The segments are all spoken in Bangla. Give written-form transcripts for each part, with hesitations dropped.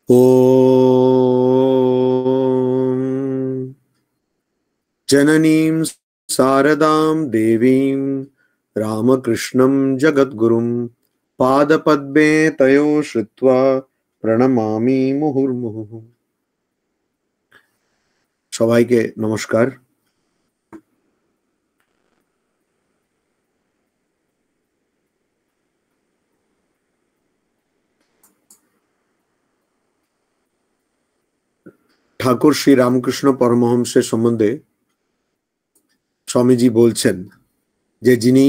ॐ जननीं शारदां देवीं रामकृष्णं जगद्गुरुं पादपद्मे तयो श्रुत्वा प्रणमामि मुहुर्मुहुः। সবাইকে নমস্কার। ঠাকুর শ্রী রামকৃষ্ণ পরমহংসের সম্বন্ধে স্বামীজি বলছেন যে যিনি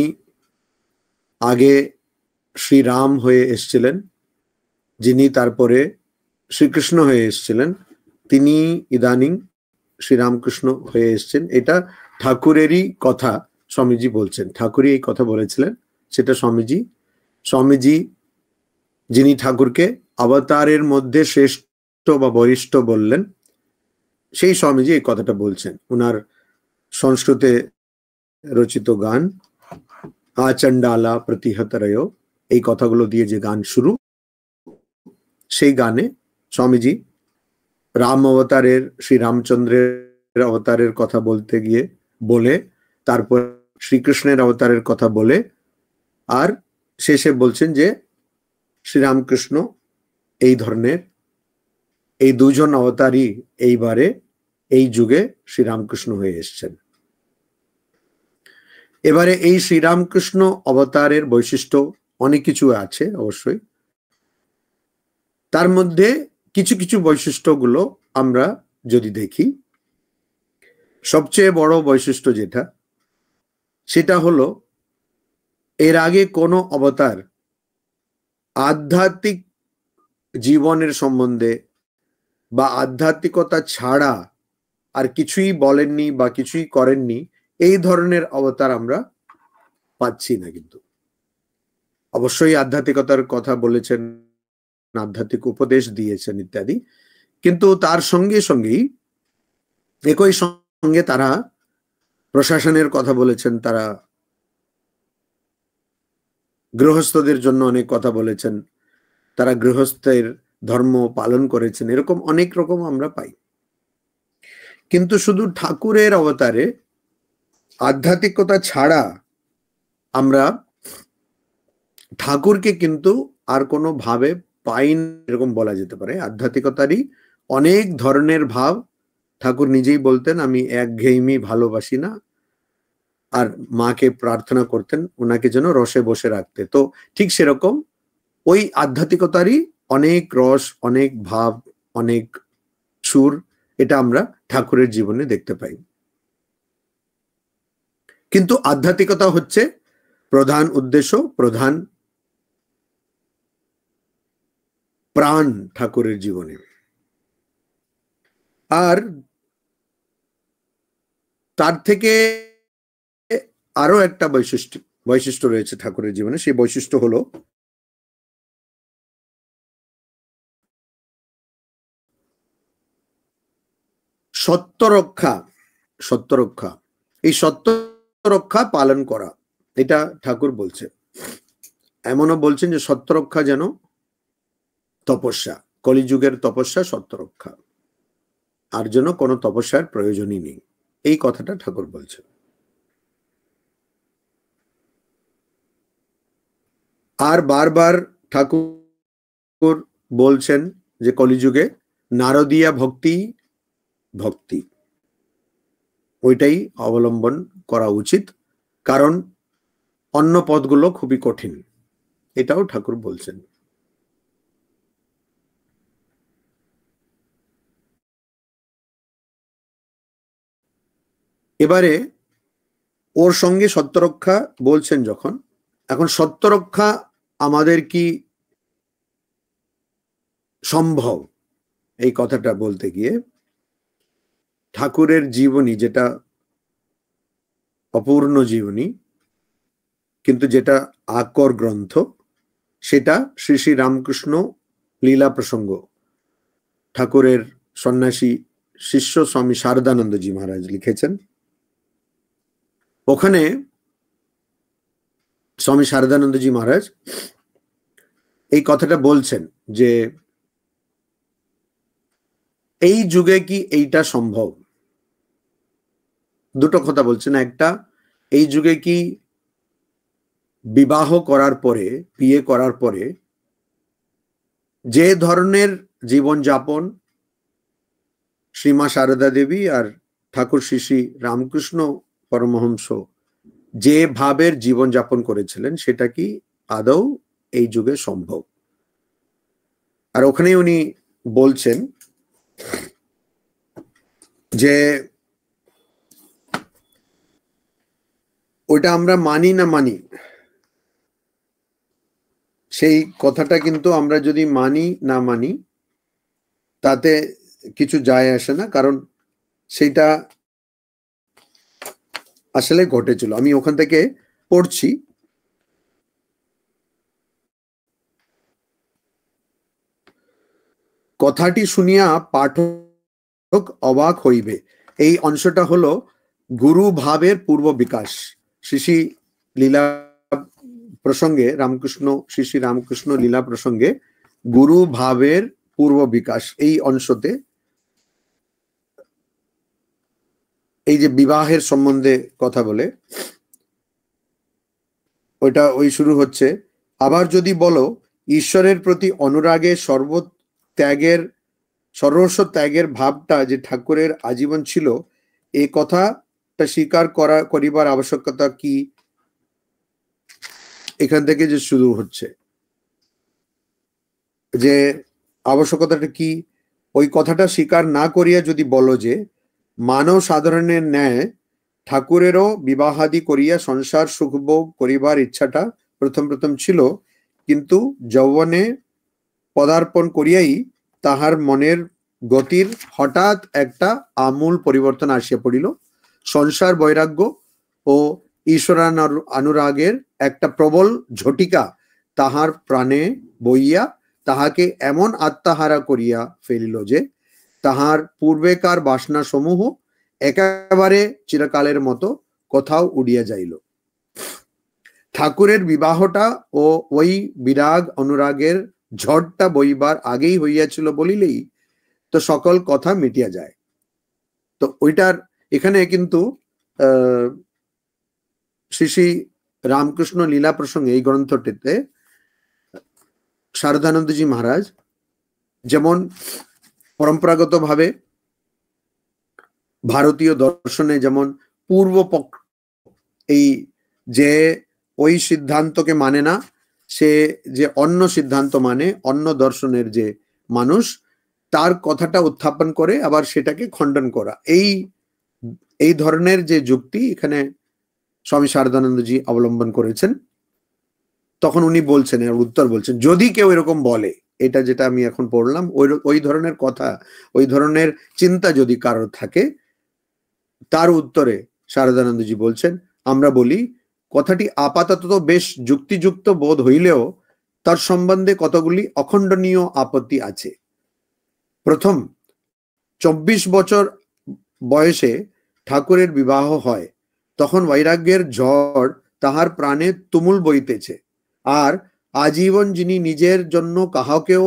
আগে শ্রীরাম হয়ে এসেছিলেন, যিনি তারপরে শ্রীকৃষ্ণ হয়ে এসেছিলেন, তিনি ইদানিং শ্রীরামকৃষ্ণ হয়ে এসেছেন। এটা ঠাকুরেরই কথা স্বামীজি বলছেন। ঠাকুরই এই কথা বলেছিলেন, সেটা স্বামীজি যিনি ঠাকুরকে অবতারের মধ্যে শ্রেষ্ঠ বা বরিষ্ঠ বললেন, সেই স্বামীজি এই কথাটা বলছেন। উনার সংস্কৃতে রচিত গান আচণ্ডালা প্রতিহতরয়, এই কথাগুলো দিয়ে যে গান শুরু, সেই গানে স্বামীজি রাম অবতারের, শ্রী রামচন্দ্রের অবতারের কথা বলতে গিয়ে বলে, তারপর শ্রীকৃষ্ণের অবতারের কথা বলে, আর শেষে বলছেন যে শ্রীরামকৃষ্ণ এই ধরনের, এই দুজন অবতারই এইবারে এই যুগে শ্রীরামকৃষ্ণ হয়ে এসছেন। এবারে এই শ্রীরামকৃষ্ণ অবতারের বৈশিষ্ট্য অনেক কিছু আছে অবশ্যই, তার মধ্যে কিছু কিছু বৈশিষ্ট্যগুলো আমরা যদি দেখি, সবচেয়ে বড় বৈশিষ্ট্য যেটা, সেটা হলো এর আগে কোনো অবতার আধ্যাত্মিক জীবনের সম্বন্ধে বা আধ্যাত্মিকতা ছাড়া আর কিছুই বলেননি বা কিছুই করেননি, এই ধরনের অবতার আমরা পাচ্ছি না। কিন্তু অবশ্যই আধ্যাত্মিকতার কথা বলেছেন, আধ্যাত্মিক উপদেশ দিয়েছেন ইত্যাদি, কিন্তু তার সঙ্গে সঙ্গেই একই সঙ্গে তারা প্রশাসনের কথা বলেছেন, তারা গৃহস্থদের জন্য অনেক কথা বলেছেন, তারা গৃহস্থের ধর্ম পালন করেছেন, এরকম অনেক রকম আমরা পাই। কিন্তু শুধু ঠাকুরের অবতারে আধ্যাত্মিকতা ছাড়া আমরা ঠাকুরকে কিন্তু আর কোনো ভাবে পাই না, এরকম বলা যেতে পারে। আধ্যাত্মিকতারই অনেক ধরনের ভাব, ঠাকুর নিজেই বলতেন আমি একঘেয়েমি ভালোবাসি না, আর মাকে প্রার্থনা করতেন ওনাকে যেন রসে বসে রাখতে। তো ঠিক সেরকম ওই আধ্যাত্মিকতারই অনেক রস, অনেক ভাব, অনেক সুর, এটা আমরা ঠাকুরের জীবনে দেখতে পাই। কিন্তু আধ্যাত্মিকতা হচ্ছে প্রধান উদ্দেশ্য, প্রধান প্রাণ ঠাকুরের জীবনে। আর তার থেকে আরো একটা বৈশিষ্ট্য রয়েছে ঠাকুরের জীবনে। সেই বৈশিষ্ট্য হলো সত্যরক্ষা। সত্যরক্ষা, এই সত্যরক্ষা পালন করা, এটা ঠাকুর বলছে। এমনও বলছেন যে সত্যরক্ষা যেন তপস্যা, কলিযুগের তপস্যা সত্যরক্ষা, আর যেন কোনো তপস্যার প্রয়োজনই নেই, এই কথাটা ঠাকুর বলছেন। আর বারবার ঠাকুর বলছেন যে কলিযুগে নারদীয়া ভক্তি, ওইটাই অবলম্বন করা উচিত, কারণ অন্য পথগুলো খুবই কঠিন, এটাও ঠাকুর বলছেন। এবারে ওর সঙ্গে সত্যরক্ষা বলছেন যখন, এখন সত্যরক্ষা আমাদের কি সম্ভব, এই কথাটা বলতে গিয়ে ঠাকুরের জীবনী, যেটা অপূর্ণ জীবনী কিন্তু যেটা আকর গ্রন্থ, সেটা শ্রী শ্রী রামকৃষ্ণ লীলা প্রসঙ্গ, ঠাকুরের সন্ন্যাসী শিষ্য স্বামী শারদানন্দজি মহারাজ লিখেছেন। ওখানে স্বামী শারদানন্দজি মহারাজ এই কথাটা বলছেন যে এই যুগে কি এইটা সম্ভব? দুটো কথা বলছেন। একটা, এই যুগে কি বিবাহ করার পরে, বিয়ে করার পরে যে ধরনের জীবনযাপন শ্রীমা সারদা দেবী আর ঠাকুর শ্রী শ্রী রামকৃষ্ণ পরমহংস যে ভাবের জীবনযাপন করেছিলেন, সেটা কি আদৌ এই যুগে সম্ভব? আর ওখানে উনি বলছেন যে ওইটা আমরা মানি না মানি, সেই কথাটা কিন্তু আমরা যদি মানি না মানি তাতে কিছু যায় আসে না, কারণ সেইটা আসলে ঘটেছিল। আমি ওখান থেকে পড়ছি। কথাটি শুনিয়া পাঠক অবাক হইবে। এই অংশটা হলো গুরু ভাবের পূর্ব বিকাশ। শ্রী শ্রী লীলা প্রসঙ্গে, শ্রী শ্রী রামকৃষ্ণ লীলা প্রসঙ্গে গুরু ভাবের পূর্ব বিকাশ এই অংশতে এই যে বিবাহের সম্বন্ধে কথা বলে, ওই শুরু হচ্ছে, আবার যদি বলো ঈশ্বরের প্রতি অনুরাগে সর্বস্ব ত্যাগের ভাবটা যে ঠাকুরের আজীবন ছিল, এ কথাটা স্বীকার করিবার আবশ্যকতা কি? এখান থেকে যে শুরু হচ্ছে, যে আবশ্যকতাটা কি, ওই কথাটা স্বীকার না করিয়া যদি বলো যে মানব সাধারণের ন্যায় ঠাকুরেরও বিবাহাদি করিয়া সংসার সুখভোগ করিবার ইচ্ছাটা প্রথম ছিল, কিন্তু যৌবনে পদার্পণ করিয়াই তাহার মনের গতির হঠাৎ একটা আমূল পরিবর্তন আসিয়া পড়িল। সংসার বৈরাগ্য ও ঈশ্বরানুরাগের একটা প্রবল ঝটিকা তাহার প্রাণে বইয়া তাহাকে এমন আত্মাহারা করিয়া ফেলিল যে তাহার পূর্বেকার বাসনা সমূহ একেবারে চিরকালের মতো কোথাও উড়িয়া যাইল। ঠাকুরের বিবাহটা ও ওই বিরাগ অনুরাগের ঝড়টা বইবার আগেই হইয়াছিল বলিলেই তো সকল কথা মিটিয়া যায়। তো ওইটার এখানে কিন্তু শ্রী শ্রী রামকৃষ্ণ লীলা প্রসঙ্গে এই গ্রন্থটিতে শারদানন্দজি মহারাজ যেমন পরম্পরাগত ভাবে ভারতীয় দর্শনে যেমন পূর্বপক্ষ, এই যে ওই সিদ্ধান্তকে মানে না, সে যে অন্য সিদ্ধান্ত মানে, অন্য দর্শনের যে মানুষ, তার কথাটা উত্থাপন করে আবার সেটাকে খণ্ডন করা, এই ধরনের যে যুক্তি এখানে স্বামী শারদানন্দজি অবলম্বন করেছেন। তখন উনি বলছেন, এর উত্তর বলছেন, যদি কেউ এরকম বলে, এটা যেটা আমি এখন পড়লাম, ওই ধরনের কথা, ওই ধরনের চিন্তা যদি কারোর থাকে, তার উত্তরে শারদানন্দজি বলছেন, আমরা বলি কথাটি আপাতত বেশ যুক্তিযুক্ত বোধ হইলেও তার সম্বন্ধে কতগুলি অখণ্ডনীয় আপত্তি আছে। প্রথম, 24 বছর বয়সে ঠাকুরের বিবাহ হয়, তখন বৈরাগ্যের ঝড় তাহার প্রাণে তুমুল বইতেছে, আর আজীবন যিনি নিজের জন্য কাহাকেও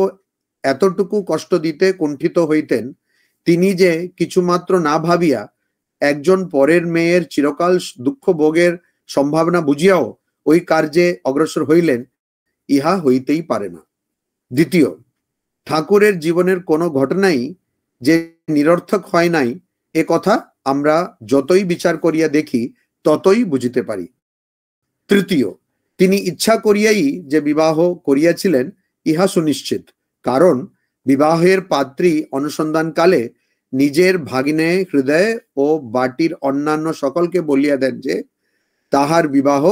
এতটুকু কষ্ট দিতে কুণ্ঠিত হইতেন, তিনি যে কিছুমাত্র না ভাবিয়া একজন পরের মেয়ের চিরকাল দুঃখ ভোগের সম্ভাবনা বুঝিয়াও ওই কার্যে অগ্রসর হইলেন, ইহা হইতেই পারে না। দ্বিতীয়, ঠাকুরের জীবনের কোনো ঘটনাই যে নিরর্থক হয় নাই, এ কথা আমরা যতই বিচার করিয়া দেখি ততই বুঝিতে পারি। তৃতীয়, তিনি ইচ্ছা করিয়াই যে বিবাহ করিয়াছিলেন, ইহা সুনিশ্চিত, কারণ বিবাহের পাত্রী অনুসন্ধানকালে নিজের ভাগিনে হৃদয় ও বাটির অন্যান্য সকলকে বলিয়া দেন যে তাহার বিবাহ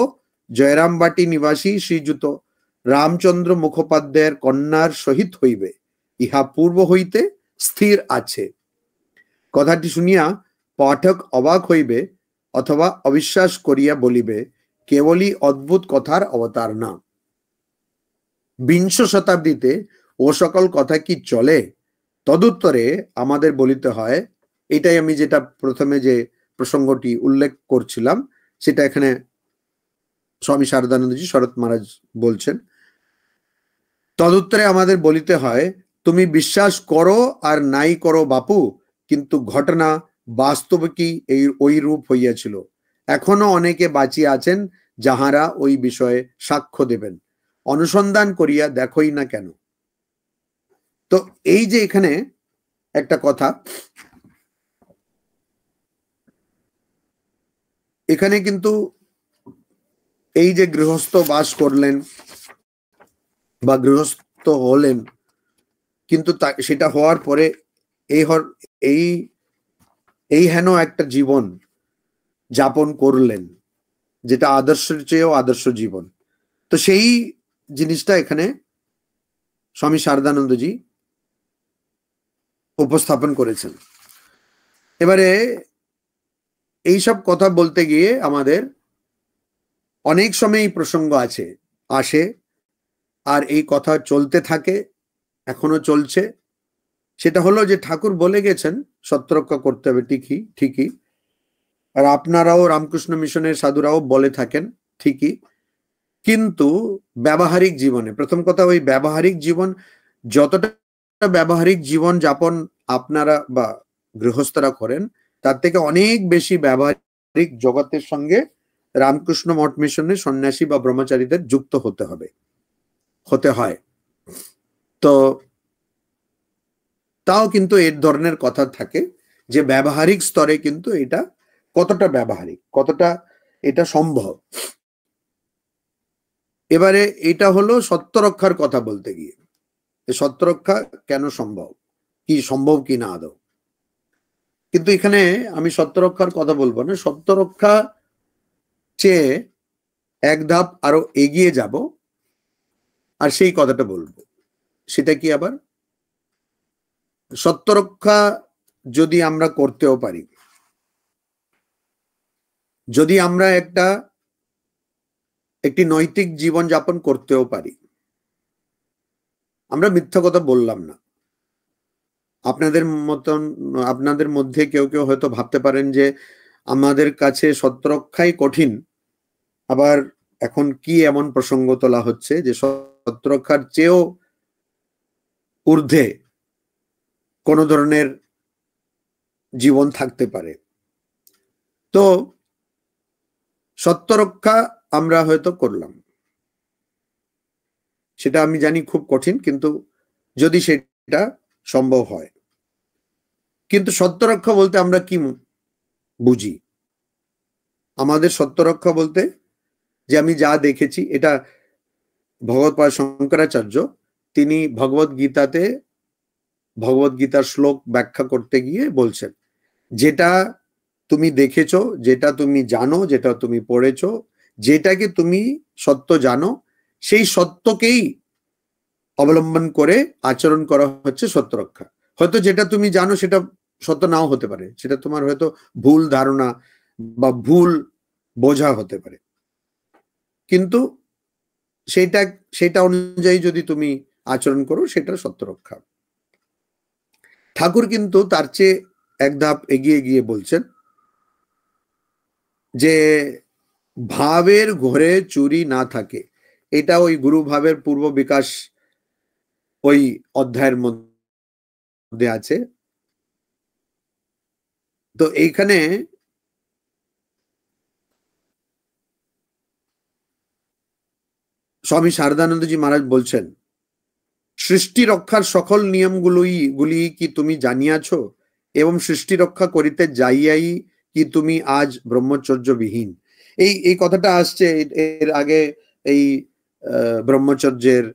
জয়রামবাটি নিবাসী শ্রীযুত রামচন্দ্র মুখোপাধ্যায়ের কন্যার সহিত হইবে, ইহা পূর্ব হইতে স্থির আছে। কথাটি শুনিয়া পাঠক অবাক হইবে অথবা অবিশ্বাস করিয়া বলিবে, কেবলই অদ্ভুত কথার অবতার না। বিংশ শতাব্দীতে ও সকল কথা কি চলে? তদুত্তরে আমাদের বলিতে হয়, এটাই আমি যেটা প্রথমে যে প্রসঙ্গটি উল্লেখ করছিলাম, সেটা এখানে স্বামী শারদানন্দজি শরৎ মহারাজ বলছেন। তদুত্তরে আমাদের বলিতে হয়, তুমি বিশ্বাস করো আর নাই করো বাপু, কিন্তু ঘটনা বাস্তবিকই ওই রূপ হইয়াছিল। এখনো অনেকে বাঁচিয়া আছেন যাহারা ওই বিষয়ে সাক্ষ্য দেবেন। অনুসন্ধান করিয়া দেখোই না কেন। তো এই যে এখানে একটা কথা, এখানে কিন্তু এই যে গৃহস্থ বাস করলেন বা গৃহস্থ হলেন, কিন্তু সেটা হওয়ার পরে এই এই হেন একটা জীবন যাপন করলেন, যেটা আদর্শের চেয়েও আদর্শ জীবন। তো সেই জিনিসটা এখানে স্বামী শারদানন্দজি উপস্থাপন করেছেন। এবারে এইসব কথা বলতে গিয়ে আমাদের অনেক সময় এই প্রসঙ্গ আসে, আর এই কথা চলতে থাকে, এখনো চলছে। সেটা হলো যে ঠাকুর বলে গেছেন সত্যরক্ষা করতে হবে, ঠিকই, আর আপনারাও রামকৃষ্ণ মিশনের সাধুরাও বলে থাকেন ঠিকই, কিন্তু ব্যবহারিক জীবনে, প্রথম কথা ওই ব্যবহারিক জীবন, যতটা ব্যবহারিক জীবন যাপন আপনারা বা গৃহস্থরা করেন, তার থেকে অনেক বেশি ব্যবহারিক জগতের সঙ্গে রামকৃষ্ণ মঠ মিশনের সন্ন্যাসী বা ব্রহ্মচারীদের যুক্ত হতে হয়। তো তাও কিন্তু এর ধরনের কথা থাকে যে ব্যবহারিক স্তরে কিন্তু এটা কতটা ব্যবহারিক, কতটা এটা সম্ভব। এবারে এটা হলো সত্য রক্ষার কথা বলতে গিয়ে, সত্য রক্ষা কেন সম্ভব, কি সম্ভব কি না আদৌ। কিন্তু এখানে আমি সত্য রক্ষার কথা বলবো না, সত্য রক্ষা চেয়ে এক ধাপ আরো এগিয়ে যাব, আর সেই কথাটা বলবো। সেটা কি, আবার সত্য রক্ষা যদি আমরা করতেও পারি, যদি আমরা একটি নৈতিক জীবন যাপন করতেও পারি, আমরা মিথ্যা কথা বললাম না। আপনাদের মধ্যে কেউ কেউ হয়তো ভাবতে পারেন যে আমাদের কাছে সত্যরক্ষাই কঠিন, আবার এখন কি এমন প্রসঙ্গ তোলা হচ্ছে যে সত্যরক্ষার চেয়েও ঊর্ধ্বে কোন ধরনের জীবন থাকতে পারে। তো সত্যরক্ষা আমরা হয়তো করলাম, সেটা আমি জানি খুব কঠিন, কিন্তু যদি সেটা সম্ভব হয়। কিন্তু সত্যরক্ষা বলতে আমরা কি বুঝি? আমাদের সত্যরক্ষা বলতে, যে আমি যা দেখেছি, এটা ভগবৎপাদ শঙ্করাচার্য তিনি ভগবদ্গীতার শ্লোক ব্যাখ্যা করতে গিয়ে বলছেন, যেটা তুমি দেখেছো, যেটা তুমি জানো, যেটা তুমি পড়েছো, যেটাকে তুমি সত্য জানো, সেই সত্যকেই অবলম্বন করে আচরণ করা হচ্ছে সত্যরক্ষা। হয়তো যেটা তুমি জানো সেটা সত্য নাও হতে পারে, সেটা তোমার হয়তো ভুল ধারণা বা ভুল বোঝা হতে পারে, কিন্তু সেটা অনুযায়ী যদি তুমি আচরণ করো, সেটা সত্যরক্ষা। ঠাকুর কিন্তু তার চেয়ে এক ধাপ এগিয়ে গিয়ে বলছেন যে ভাবের ঘরে চুরি না থাকে। এটা ওই গুরু ভাবের পূর্ব বিকাশ ওই অধ্যায়ের মধ্যে আছে। তো এইখানে স্বামী শারদানন্দজি মহারাজ বলছেন, সৃষ্টি রক্ষার সকল নিয়মগুলি কি তুমি জানিয়াছ, এবং সৃষ্টি রক্ষা করিতে যাইয়াই কি তুমি আজ ব্রহ্মচর্যবিহীন। এই কথাটা আসছে এর আগে, এই ব্রহ্মচর্যের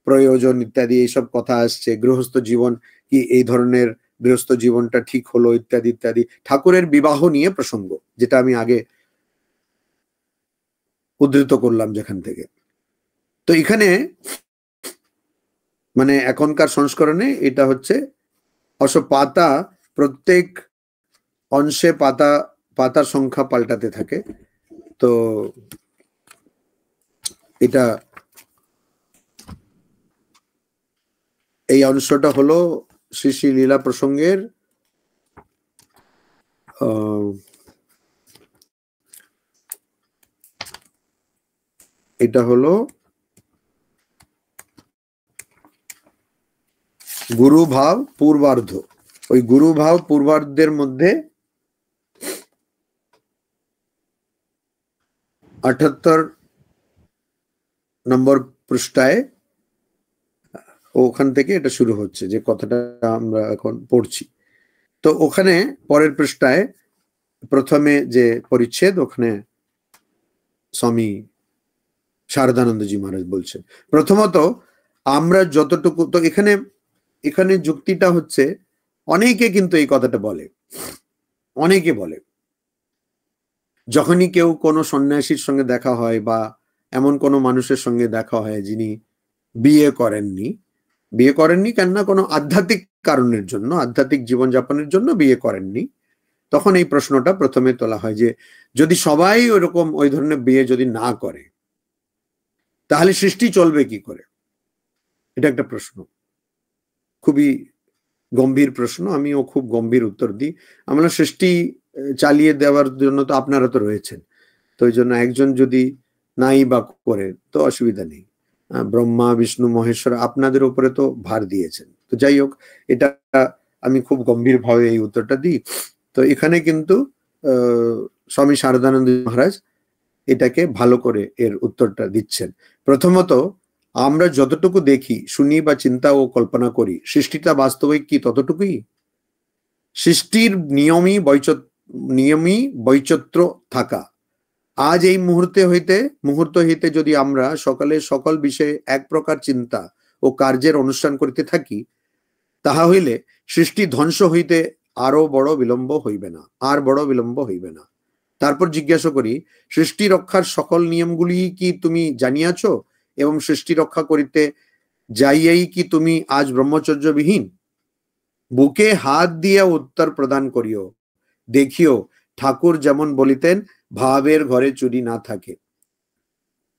প্রয়োজন ইত্যাদি এইসব কথা আসছে, গৃহস্থ জীবন কি এই ধরনের গৃহস্থ জীবনটা ঠিক হলো ইত্যাদি ইত্যাদি, ঠাকুরের বিবাহ নিয়ে প্রসঙ্গ, যেটা আমি আগে উদ্ধৃত করলাম যেখান থেকে। তো এখানে মানে এখনকার সংস্করণে এটা হচ্ছে অবশ্য পাতা, প্রত্যেক অংশে পাতার সংখ্যা পাল্টাতে থাকে। তো এটা এই অংশটা হলো শ্রী শ্রী লীলা প্রসঙ্গের এটা হলো গুরু ভাব পূর্বার্ধ, ওই গুরু ভাব পূর্বার্ধের মধ্যে 78 নম্বর পৃষ্ঠায় ওখান থেকে এটা শুরু হচ্ছে, যে কথাটা আমরা এখন পড়ছি। তো ওখানে পরের পৃষ্ঠায় প্রথমে যে পরিচ্ছেদ, ওখানে স্বামী শারদানন্দজি মহারাজ বলছেন, প্রথমত আমরা যতটুকু, তো এখানে এখানে যুক্তিটা হচ্ছে, অনেকে কিন্তু এই কথাটা বলে, অনেকে বলে যখনই কেউ কোনো সন্ন্যাসীর সঙ্গে দেখা হয় বা এমন কোনো মানুষের সঙ্গে দেখা হয় যিনি বিয়ে করেননি কেননা কোনো আধ্যাত্মিক কারণের জন্য, আধ্যাত্মিক জীবনযাপনের জন্য বিয়ে করেননি, তখন এই প্রশ্নটা প্রথমে তোলা হয় যে যদি সবাই ওরকম ওই ধরনের বিয়ে যদি না করে তাহলে সৃষ্টি চলবে কি করে। এটা একটা প্রশ্ন, খুবই গম্ভীর প্রশ্ন, আমিও খুব গম্ভীর উত্তর দিই। আমরা সৃষ্টি চালিয়ে দেওয়ার জন্য তো আপনারা তো রয়েছেন, তো ওই জন্য একজন যদি নাই বা করে তো অসুবিধা নেই, ব্রহ্মা বিষ্ণু মহেশ্বর আপনাদের উপরে তো ভার দিয়েছেন। তো যাই হোক, এটা আমি খুব গম্ভীর ভাবে এই উত্তরটা দিই। তো এখানে কিন্তু স্বামী শারদানন্দ মহারাজ এটাকে ভালো করে এর উত্তরটা দিচ্ছেন। প্রথমত, আমরা যতটুকু দেখি, শুনি বা চিন্তা ও কল্পনা করি, সৃষ্টিটা বাস্তবিক কি ততটুকুই? সৃষ্টির নিয়মই বৈচিত্র্য থাকা। আজ এই মুহূর্ত হইতে যদি আমরা সকালে সকল বিষয়ে এক প্রকার চিন্তা ও কার্যের অনুষ্ঠান করিতে থাকি, তাহা হইলে সৃষ্টি ধ্বংস হইতে আর বড় বিলম্ব হইবে না। তারপর জিজ্ঞাসা করি, সৃষ্টি রক্ষার সকল নিয়মগুলি কি তুমি জানিয়াছ, এবং সৃষ্টি রক্ষা করিতে যাইয়াই কি তুমি আজ ব্রহ্মচর্যবিহীন? বুকে হাত দিয়া উত্তর প্রদান করিও, দেখিও ঠাকুর যেমন বলিতেন, ভাবের ঘরে চুরি না থাকে।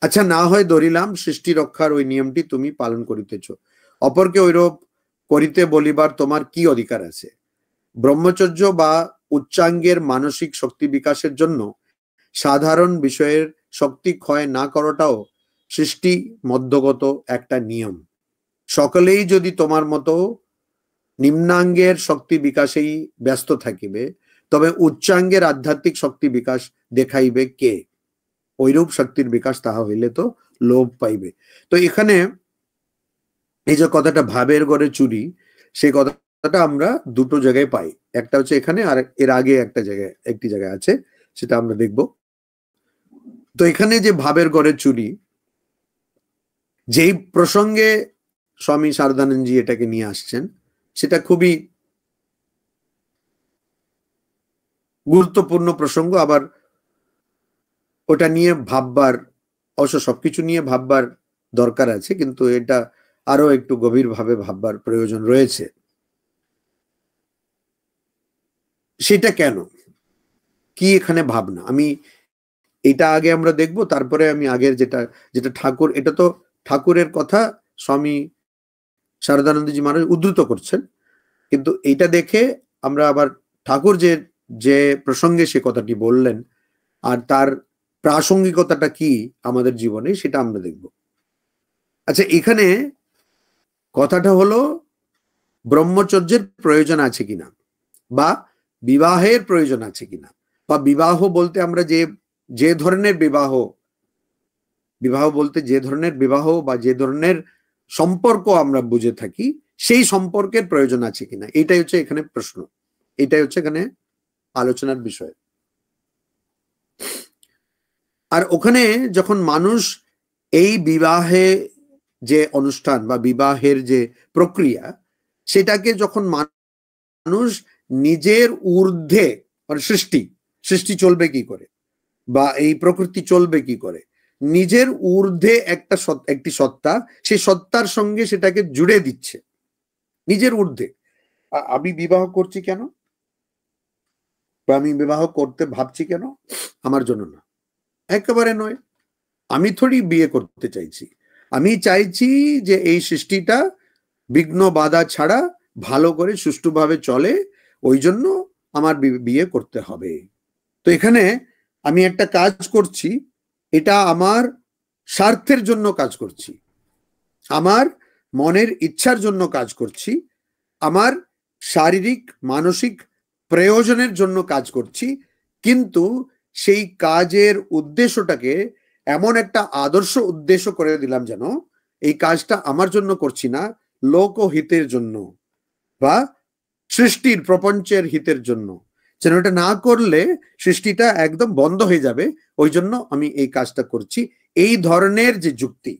আচ্ছা, না হয় ধরিলাম সৃষ্টি রক্ষার ওই নিয়মটি তুমি পালন করিতেছ, অপরকে ঐরূপ করিতে বলিবার তোমার কি অধিকার আছে? ব্রহ্মচর্য বা উচ্চাঙ্গের মানসিক শক্তি বিকাশের জন্য সাধারণ বিষয়ের শক্তি ক্ষয় না করাটাও সৃষ্টি মধ্যগত একটা নিয়ম। সকলেই যদি তোমার মতো নিম্নাঙ্গের শক্তি বিকাশেই ব্যস্ত থাকিবে, তবে উচ্চাঙ্গের আধ্যাত্মিক শক্তি বিকাশ দেখাইবে কে? ঐরূপ শক্তির বিকাশ তাহা হইলে তো লোভ পাইবে। তো এখানে এই যে কথাটা ভাবের ঘরে চুরি, সেই কথাটা আমরা দুটো জায়গায় পাই, একটা হচ্ছে এখানে, আর এর আগে একটি জায়গায় আছে, সেটা আমরা দেখব। তো এখানে যে ভাবের ঘরে চুরি, যেই প্রসঙ্গে স্বামী শারদানন্দজি এটাকে নিয়ে আসছেন, সেটা খুবই গুরুত্বপূর্ণ প্রসঙ্গ। আবার ওটা নিয়ে ভাববার, অবশ্য সবকিছু নিয়ে ভাববার দরকার আছে, কিন্তু এটা আরো একটু গভীরভাবে ভাববার প্রয়োজন রয়েছে। সেটা কেন, কি এখানে ভাবনা, আমি এটা আগে আমরা দেখব, তারপরে আমি আগের যেটা ঠাকুর, এটা তো ঠাকুরের কথা স্বামী শারদানন্দজি মহারাজ উদ্ধৃত করছেন, কিন্তু এইটা দেখে আমরা আবার ঠাকুর যে প্রসঙ্গে সে কথাটি বললেন আর তার প্রাসঙ্গিকতাটা কি আমাদের জীবনে, সেটা আমরা দেখব। আচ্ছা, এখানে কথাটা হলো ব্রহ্মচর্যের প্রয়োজন আছে কিনা, বা বিবাহের প্রয়োজন আছে কিনা, বা বিবাহ বলতে আমরা যে ধরনের বিবাহ বলতে যে ধরনের বিবাহ বা যে ধরনের সম্পর্ক আমরা বুঝে থাকি, সেই সম্পর্কের প্রয়োজন আছে কিনা, এটাই হচ্ছে এখানে প্রশ্ন, এটাই হচ্ছে এখানে আলোচনার বিষয়। আর ওখানে যখন মানুষ এই বিবাহে যে অনুষ্ঠান বা বিবাহের যে প্রক্রিয়া, সেটাকে যখন মানুষ নিজের ঊর্ধ্বে, মানে সৃষ্টি চলবে কি করে, বা এই প্রকৃতি চলবে কি করে, নিজের ঊর্ধ্বে একটি সত্তা, সেই সত্তার সঙ্গে সেটাকে জুড়ে দিচ্ছে, নিজের ঊর্ধ্বে। আমি বিবাহ করছি কেন, বা আমি বিবাহ করতে ভাবছি কেন? আমার জন্য না, একেবারে নয়। আমি থোড়ি বিয়ে করতে চাইছি, আমি চাইছি যে এই সৃষ্টিটা বিঘ্ন বাধা ছাড়া ভালো করে সুষ্ঠুভাবে চলে, ওই জন্য আমার বিয়ে করতে হবে। তো এখানে আমি একটা কাজ করছি, এটা আমার স্বার্থের জন্য কাজ করছি, আমার মনের ইচ্ছার জন্য কাজ করছি, আমার শারীরিক মানসিক প্রয়োজনের জন্য কাজ করছি, কিন্তু সেই কাজের উদ্দেশ্যটাকে এমন একটা আদর্শ উদ্দেশ্য করে দিলাম যেন এই কাজটা আমার জন্য করছি না, লোকহিতের জন্য বা সৃষ্টির প্রপঞ্চের হিতের জন্য। যেন এটা না করলে সৃষ্টিটা একদম বন্ধ হয়ে যাবে, ওই জন্য আমি এই কাজটা করছি। এই ধরনের যে যুক্তি,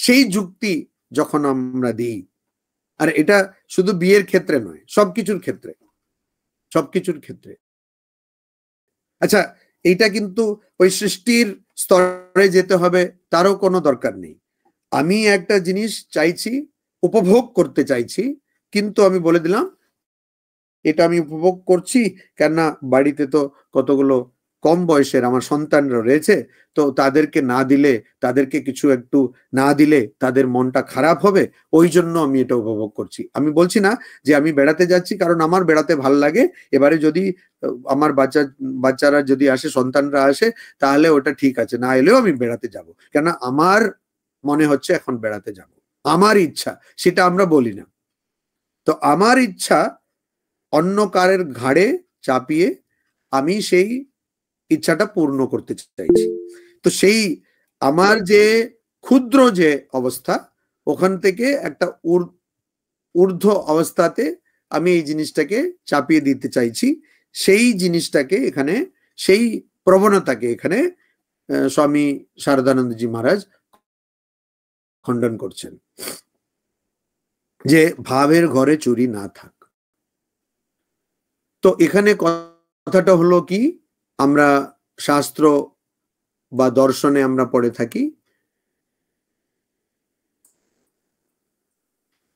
সেই যুক্তি যখন আমরা দিই, আর এটা শুধু বিয়ের ক্ষেত্রে নয়, সবকিছুর ক্ষেত্রে, সবকিছুর ক্ষেত্রে। আচ্ছা, এইটা কিন্তু ওই সৃষ্টির স্তরে যেতে হবে তারও কোনো দরকার নেই। আমি একটা জিনিস চাইছি, উপভোগ করতে চাইছি, কিন্তু আমি বলে দিলাম এটা আমি উপভোগ করছি, কেননা বাড়িতে তো কতগুলো কম বয়সের আমার সন্তানরা রয়েছে, তো তাদেরকে না দিলে, তাদেরকে কিছু একটু না দিলে তাদের মনটা খারাপ হবে, ওই জন্য আমি এটা উপভোগ করছি। আমি বলছি না যে আমি বেড়াতে যাচ্ছি কারণ আমার বেড়াতে ভাল লাগে, এবারে যদি আমার বাচ্চারা যদি আসে, সন্তানরা আসে, তাহলে ওটা ঠিক আছে, না এলেও আমি বেড়াতে যাব, কেননা আমার মনে হচ্ছে এখন বেড়াতে যাব, আমার ইচ্ছা, সেটা আমরা বলি না। তো আমার ইচ্ছা অন্য কারের ঘাড়ে চাপিয়ে আমি সেই ইচ্ছাটা পূর্ণ করতে চাইছি। তো সেই আমার যে ক্ষুদ্র যে অবস্থা, ওখান থেকে একটা ঊর্ধ্ব অবস্থাতে আমি এই জিনিসটাকে চাপিয়ে দিতে চাইছি। সেই জিনিসটাকে এখানে, সেই প্রবণতাকে এখানে স্বামী শারদানন্দজি মহারাজ খণ্ডন করছেন, যে ভাবের ঘরে চুরি না থাক। তো এখানে কথাটা হলো কি, আমরা শাস্ত্র বা দর্শনে আমরা পড়ে থাকি,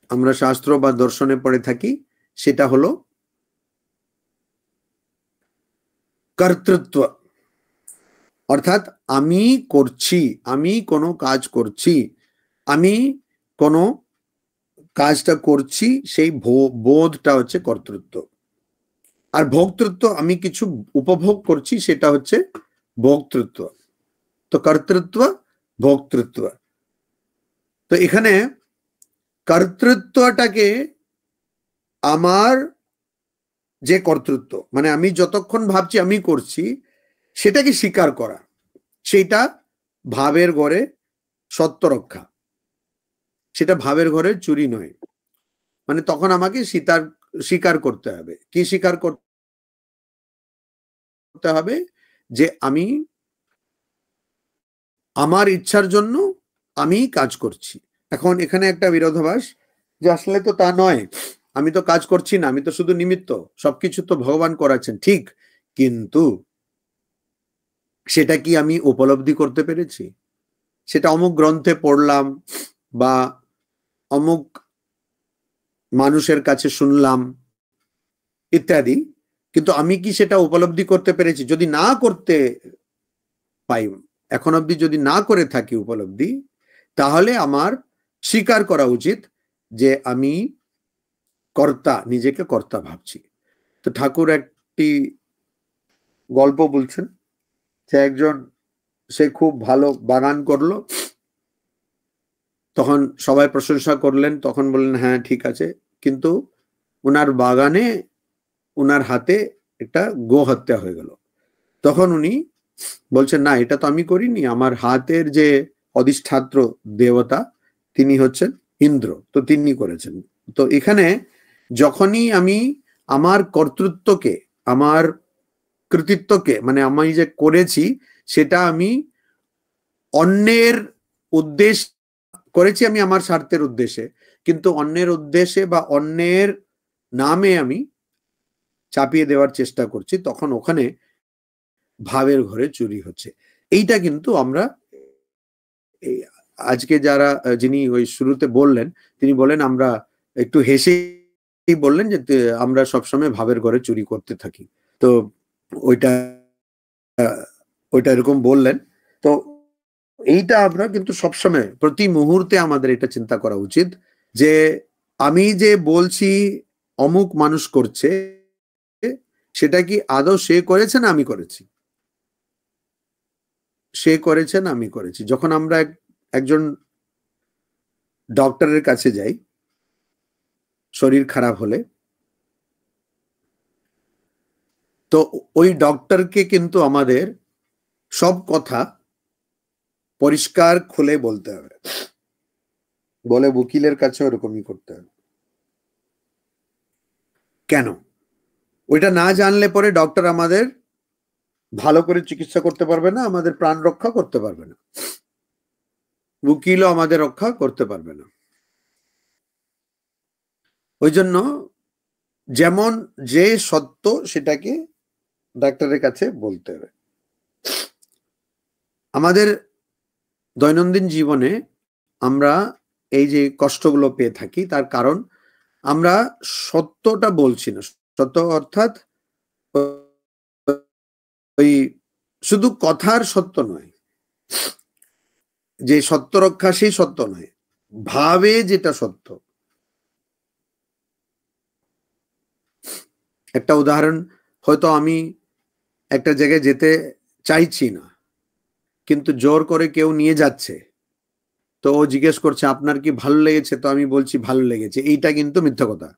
আমরা শাস্ত্র বা দর্শনে পড়ে থাকি, সেটা হলো কর্তৃত্ব। অর্থাৎ আমি করছি, আমি কোনো কাজ করছি, আমি কোনো কাজটা করছি, সেই বোধটা হচ্ছে কর্তৃত্ব। আর ভোক্তৃত্ব, আমি কিছু উপভোগ করছি, সেটা হচ্ছে ভোক্তৃত্ব। তো কর্তৃত্ব, ভোক্তৃত্ব। তো এখানে কর্তৃত্বটাকে, আমার যে কর্তৃত্ব, মানে আমি যতক্ষণ ভাবছি আমি করছি, সেটাকে স্বীকার করা, সেটা ভাবের ঘরে সত্য রক্ষা, সেটা ভাবের ঘরে চুরি নয়। মানে তখন আমাকে স্বীকার করতে হবে, কি স্বীকার করতে হবে, যে আমি আমার ইচ্ছার জন্য আমি কাজ করছি। এখন এখানে একটা বিরোধাভাস, যে আসলে তো তা নয়, আমি তো কাজ করছি না, আমি তো শুধু নিমিত্ত, সবকিছু তো ভগবান করাচ্ছেন, ঠিক, কিন্তু সেটা কি আমি উপলব্ধি করতে পেরেছি? সেটা অমুক গ্রন্থে পড়লাম বা অমুক মানুষের কাছে শুনলাম ইত্যাদি, কিন্তু আমি কি সেটা উপলব্ধি করতে পেরেছি? যদি না করতে পাই, এখন অবধি যদি না করে থাকি উপলব্ধি, তাহলে আমার স্বীকার করা উচিত যে আমি কর্তা, নিজেকে কর্তা ভাবছি। তো ঠাকুর একটি গল্প বলছেন, যে একজন, সে খুব ভালো বাগান করলো, তখন সবাই প্রশংসা করলেন, তখন বললেন হ্যাঁ ঠিক আছে, কিন্তু উনার বাগানে উনার হাতে একটা গো হত্যা হয়ে গেল। তখন উনি বলছেন না, এটা তো আমি করিনি, আমার হাতের যে অধিষ্ঠাত্র দেবতা, তিনি হচ্ছেন ইন্দ্র, তো তিনি করেছেন। তো এখানে যখনই আমি আমার কর্তৃত্বকে, আমার কৃতিত্বকে, মানে আমি যে করেছি, সেটা আমি অন্যের উদ্দেশ্য করেছি, আমি আমার স্বার্থের উদ্দেশ্যে, কিন্তু অন্যের উদ্দেশ্যে বা অন্যের নামে আমি চাপিয়ে দেওয়ার চেষ্টা করছি, তখন ওখানে ভাবের ঘরে চুরি হচ্ছে। এইটা কিন্তু আমরা, আজকে যারা, যিনি ওই শুরুতে বললেন, তিনি বলেন, আমরা একটু হেসেই বললেন যে আমরা সবসময় ভাবের ঘরে চুরি করতে থাকি। তো ওইটা ওইটা এরকম বললেন। তো এইটা আমরা কিন্তু সবসময়, প্রতি মুহূর্তে আমাদের এটা চিন্তা করা উচিত, যে আমি যে বলছি অমুক মানুষ করছে, সেটা কি আদৌ সে করেছে না আমি করেছি? সে করেছে না আমি করেছি? যখন আমরা একজন ডক্টরের কাছে যাই, শরীর খারাপ হলে, তো ওই ডক্টরকে কিন্তু আমাদের সব কথা পরিষ্কার খুলে বলতে হবে, বলে উকিলের কাছে ওরকমই করতে হবে। কেন? ওইটা না জানলে পরে ডক্টর আমাদের ভালো করে চিকিৎসা করতে পারবে না, আমাদের প্রাণ রক্ষা করতে পারবে না, উকিলও আমাদের রক্ষা করতে পারবে না। ওই জন্য যেমন যে সত্য সেটাকে ডাক্তারের কাছে বলতে হবে। আমাদের দৈনন্দিন জীবনে আমরা এই যে কষ্টগুলো পেয়ে থাকি তার কারণ আমরা সত্যটা বলছি না। সত্য অর্থাৎ ওই শুধু কথার সত্য নয়, যে সত্য রক্ষা সেই সত্য নয়, ভাবে যেটা সত্য। একটা উদাহরণ, হয়তো আমি একটা জায়গায় যেতে চাইছি না, কিন্তু জোর করে কেউ নিয়ে যাচ্ছে, তো ও জিজ্ঞেস করছে আপনার কি ভালো লেগেছে, তো আমি বলছি ভালো লেগেছে, এইটা কিন্তু মিথ্যা কথা।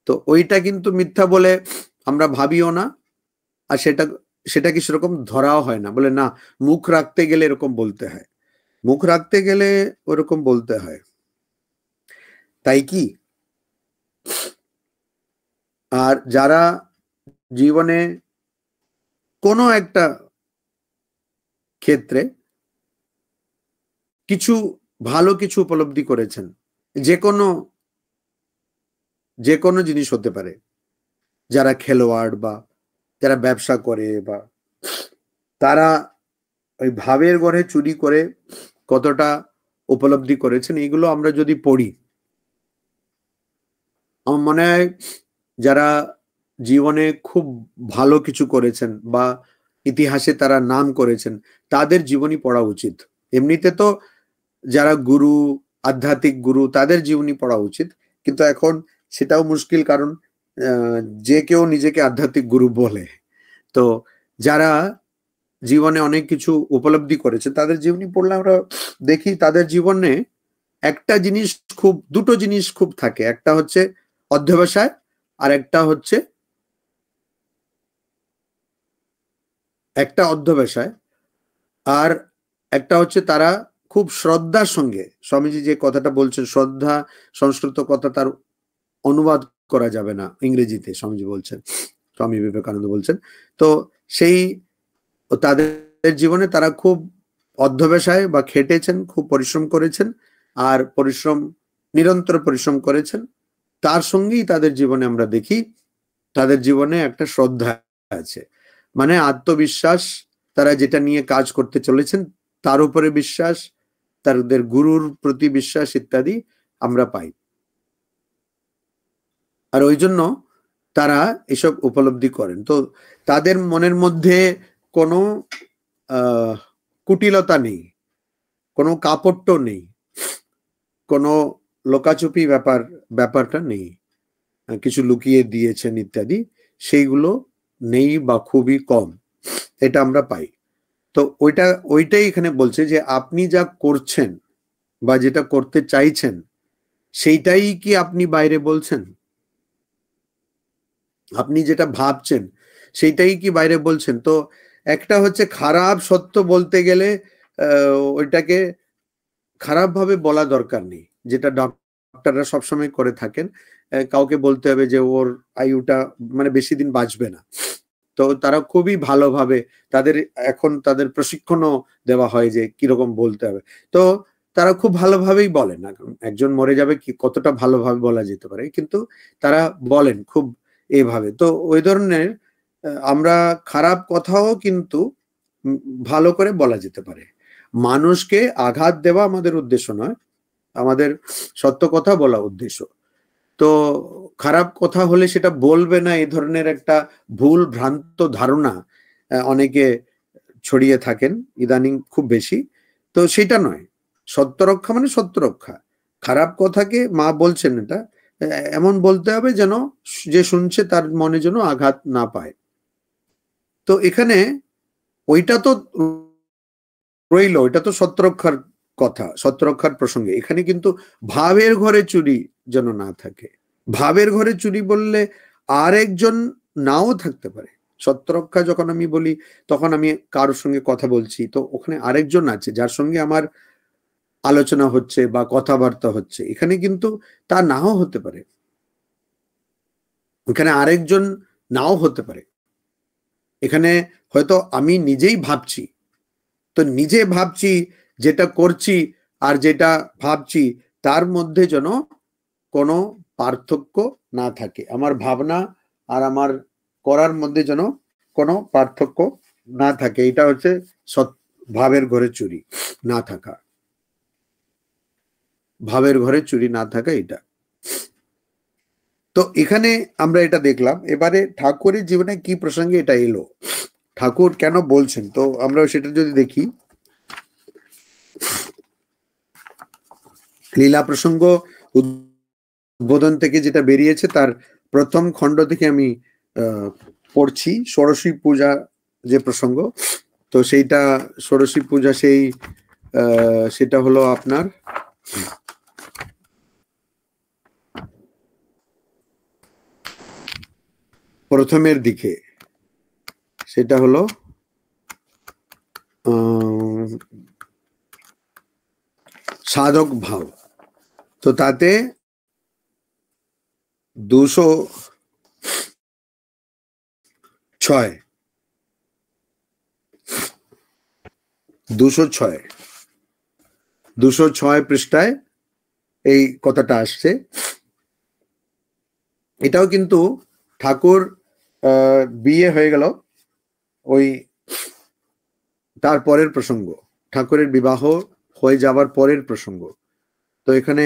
তো ওইটা কিন্তু মিথ্যা বলে আমরা ভাবিও না, আর সেটা কি সেরকম ধরাও হয় না। বলে না, মুখ রাখতে গেলে এরকম বলতে হয়, মুখ রাখতে গেলে ওরকম বলতে হয়, তাই কি? আর যারা জীবনে কোনো একটা ক্ষেত্রে কিছু ভালো কিছু উপলব্ধি করেছেন, যে কোনো জিনিস হতে পারে, যারা খেলোয়াড় বা যারা ব্যবসা করে, বা তারা ওই ভাবের ঘরে চুরি করে কতটা উপলব্ধি করেছেন, এগুলো আমরা যদি পড়ি, আমার মনে হয় যারা জীবনে খুব ভালো কিছু করেছেন বা ইতিহাসে তারা নাম করেছেন, তাদের জীবনী পড়া উচিত। এমনিতে তো যারা গুরু, আধ্যাত্মিক গুরু, তাদের জীবনী পড়া উচিত, কিন্তু এখন সেটাও মুশকিল, কারণ যে কেউ নিজেকে আধ্যাত্মিক গুরু বলে। তো যারা জীবনে অনেক কিছু উপলব্ধি করেছে তাদের জীবনী পড়লে আমরা দেখি তাদের জীবনে দুটো জিনিস খুব থাকে, একটা হচ্ছে অধ্যবসায়, আর একটা হচ্ছে আর একটা হচ্ছে তারা খুব শ্রদ্ধার সঙ্গে, স্বামীজি যে কথাটা বলছেন, শ্রদ্ধা সংস্কৃত কথা, তার অনুবাদ করা যাবে না ইংরেজিতে, স্বামীজি বলছেন, স্বামী বিবেকানন্দ বলছেন। তো সেই তাদের জীবনে তারা খুব অধ্যবসায় বা খেটেছেন, খুব পরিশ্রম করেছেন, আর নিরন্তর পরিশ্রম করেছেন। তার সঙ্গেই তাদের জীবনে আমরা দেখি তাদের জীবনে একটা শ্রদ্ধা আছে, মানে আত্মবিশ্বাস, তারা যেটা নিয়ে কাজ করতে চলেছেন তার উপরে বিশ্বাস, তাদের গুরুর প্রতি বিশ্বাস ইত্যাদি আমরা পাই। আর ওই জন্য তারা এসব উপলব্ধি করেন। তো তাদের মনের মধ্যে কোনো কুটিলতা নেই, কোনো কাপট্য নেই, কোনো লোকাচুপি ব্যাপারটা নেই, কিছু লুকিয়ে দিয়েছেন ইত্যাদি, সেইগুলো নেই বা খুবই কম, এটা আমরা পাই। তো ওইটাই এখানে বলছে যে আপনি যা করছেন বা যেটা করতে চাইছেন সেইটাই কি আপনি বাইরে বলছেন, আপনি যেটা ভাবছেন সেইটাই কি বাইরে বলছেন। তো একটা হচ্ছে খারাপ সত্য বলতে গেলে ওইটাকে খারাপ ভাবে বলা দরকার নেই, যেটা ডক্টররা সবসময় করে থাকেন, কাউকে বলতে হবে যে ওর আয়ুটা মানে বেশি দিন বাঁচবে না, তো তারা খুবই ভালোভাবে এখন তাদের প্রশিক্ষণও দেওয়া হয় যে কিরকম বলতে হবে। তো তারা খুব ভালোভাবেই বলেন, না একজন মরে যাবে কি কতটা ভালোভাবে বলা যেতে পারে, কিন্তু তারা বলেন খুব এইভাবে। তো ওই ধরনের আমরা খারাপ কথাও কিন্তু ভালো করে বলা যেতে পারে। মানুষকে আঘাত দেওয়া আমাদের উদ্দেশ্য নয়, আমাদের সত্য কথা বলা উদ্দেশ্য। তো খারাপ কথা হলে সেটা বলবে না, এই ধরনের একটা ভুল ভ্রান্ত ধারণা অনেকে ছড়িয়ে থাকেন ইদানিং খুব বেশি। তো সেটা নয়, সত্য রক্ষা মানে সত্য রক্ষা। খারাপ কথাকে মা বলছেন এটা এমন বলতে হবে যেন যে শুনছে তার মনে যেন আঘাত না পায়। তো এখানে ওইটা তো রইল, ওইটা তো সত্য রক্ষার কথা, সত্যরক্ষার প্রসঙ্গে এখানে কিন্তু ভাবের ঘরে চুরি যেন না থাকে। ভাবের ঘরে চুরি বললে আরেকজন নাও থাকতে পারে। সত্যরক্ষা যখন আমি বলি তখন আমি কারোর সঙ্গে কথা বলছি, তো ওখানে আরেকজন আছে যার সঙ্গে আমার আলোচনা হচ্ছে বা কথাবার্তা হচ্ছে, এখানে কিন্তু তা নাও হতে পারে, এখানে আরেকজন নাও হতে পারে। এখানে হয়তো আমি নিজেই ভাবছি, তো নিজে ভাবছি যেটা করছি আর যেটা ভাবছি তার মধ্যে যেন কোনো পার্থক্য না থাকে, আমার ভাবনা আর আমার করার মধ্যে যেন কোনো পার্থক্য না থাকে। এটা হচ্ছে ভাবের ঘরে চুরি না থাকা, ভাবের ঘরে চুরি না থাকা এটা। তো এখানে আমরা এটা দেখলাম। এবারে ঠাকুরের জীবনে কি প্রসঙ্গে এটা এলো, ঠাকুর কেন বলছেন, তো আমরা সেটা যদি দেখি, লীলা প্রসঙ্গ উদ্বোধন থেকে যেটা বেরিয়েছে তার প্রথম খণ্ড থেকে আমি পড়ছি, ষোড়শী পূজা যে প্রসঙ্গ, তো সেইটা ষোড়শী পূজা সেটা হলো আপনার প্রথমের দিকে, সেটা হলো সাধক ভাব। তো তাতে 206 পৃষ্ঠায় এই কথাটা আসছে। এটাও কিন্তু ঠাকুর বিয়ে হয়ে গেল ওই তার পরের প্রসঙ্গ, ঠাকুরের বিবাহ হয়ে যাবার পরের প্রসঙ্গ। তো এখানে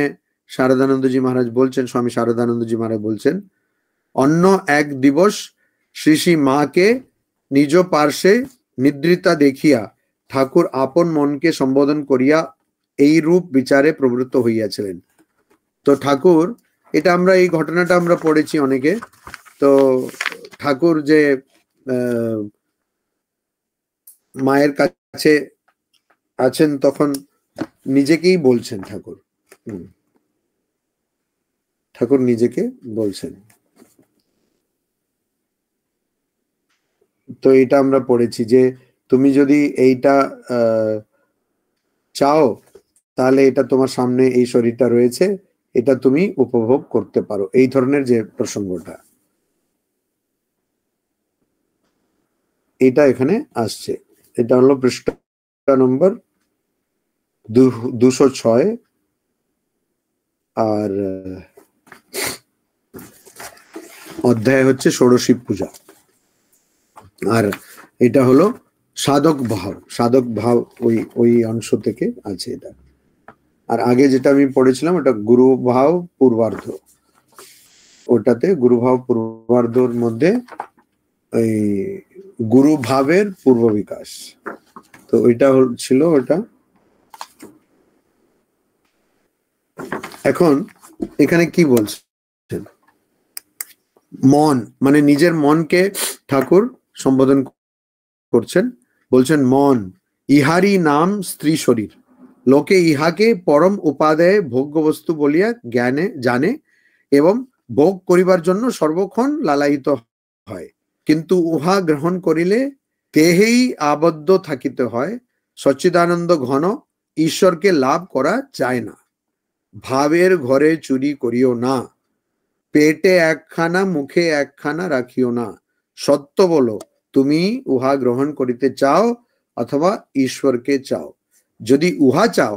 শারদানন্দজি মহারাজ বলছেন, স্বামী শারদানন্দজি মহারাজ বলছেন, অন্য এক দিবস শ্রী শ্রী মাকে নিজ পার্শ্বে নিদ্রিতা দেখিয়া ঠাকুর আপন মনকে সম্বোধন করিয়া এই রূপ বিচারে প্রবৃত্ত হইয়াছিলেন। তো ঠাকুর, এটা আমরা এই ঘটনাটা আমরা পড়েছি অনেকে, তো ঠাকুর যে মায়ের কাছে আছেন তখন নিজেকেই বলছেন, ঠাকুর নিজেকে বলছেন। তো এটা আমরা পড়েছি যে তুমি যদি এইটা চাও তাহলে এটা তোমার সামনে এই শরীরটা রয়েছে, এটা তুমি উপভোগ করতে পারো, এই ধরনের যে প্রসঙ্গটা এটা এখানে আসছে। এটা হলো পৃষ্ঠা নম্বর 206 আর অধ্যায় হচ্ছে ষোড়শী পূজা, আর এটা হলো সাধক ভাব। সাধক ভাব ওই অংশ থেকে আছে এটা। আর আগে যেটা আমি পড়েছিলাম ওটা গুরু ভাব পূর্বার্ধ, ওটাতে গুরু ভাব পূর্বার্ধর মধ্যে ওই গুরু ভাবের পূর্ব বিকাশ, তো ওইটা ছিল ওটা। এখন এখানে কি বলছেন, মন মানে নিজের মনকে ঠাকুর সম্বোধন করছেন, বলছেন মন ইহারি নাম স্ত্রী শরীর, লোকে ইহাকে পরম উপাদেয় ভোগ্য বস্তু বলিয়া জ্ঞানে জানে এবং ভোগ করিবার জন্য সর্বক্ষণ লালায়িত হয়, কিন্তু উহা গ্রহণ করিলে দেহেই আবদ্ধ থাকিতে হয়, সচ্চিদানন্দ ঘন ঈশ্বরকে লাভ করা যায় না। ভাবের ঘরে চুরি করিও না, পেটে একখানা মুখে একখানা রাখিও না, সত্য বলো তুমি উহা গ্রহণ করিতে চাও অথবা ঈশ্বরকে চাও, যদি উহা চাও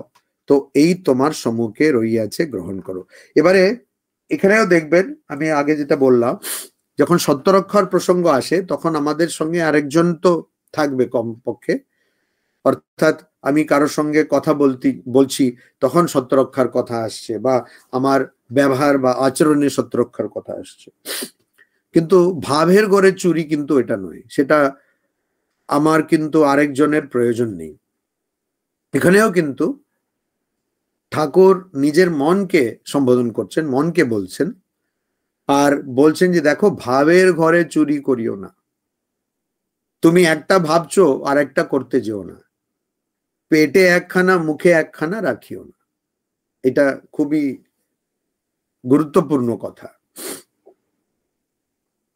তো এই তোমার সম্মুখে রইয়াছে, গ্রহণ করো। এবারে এখানেও দেখবেন, আমি আগে যেটা বললাম, যখন সত্যরক্ষার প্রসঙ্গ আসে তখন আমাদের সঙ্গে আরেকজন তো থাকবে কমপক্ষে, অর্থাৎ আমি কারোর সঙ্গে কথা বলছি তখন সত্যরক্ষার কথা আসছে, বা আমার ব্যবহার বা আচরণে সত্যরক্ষার কথা আসছে, কিন্তু ভাবের ঘরে চুরি কিন্তু এটা নয়, সেটা আমার কিন্তু আরেকজনের প্রয়োজন নেই। এখানেও কিন্তু ঠাকুর নিজের মনকে সম্বোধন করছেন, মনকে বলছেন, আর বলছেন যে দেখো ভাবের ঘরে চুরি করিও না, তুমি একটা ভাবছো আর একটা করতে যেও না। পেটে একখানা মুখে একখানা রাখিও না। এটা খুবই গুরুত্বপূর্ণ কথা।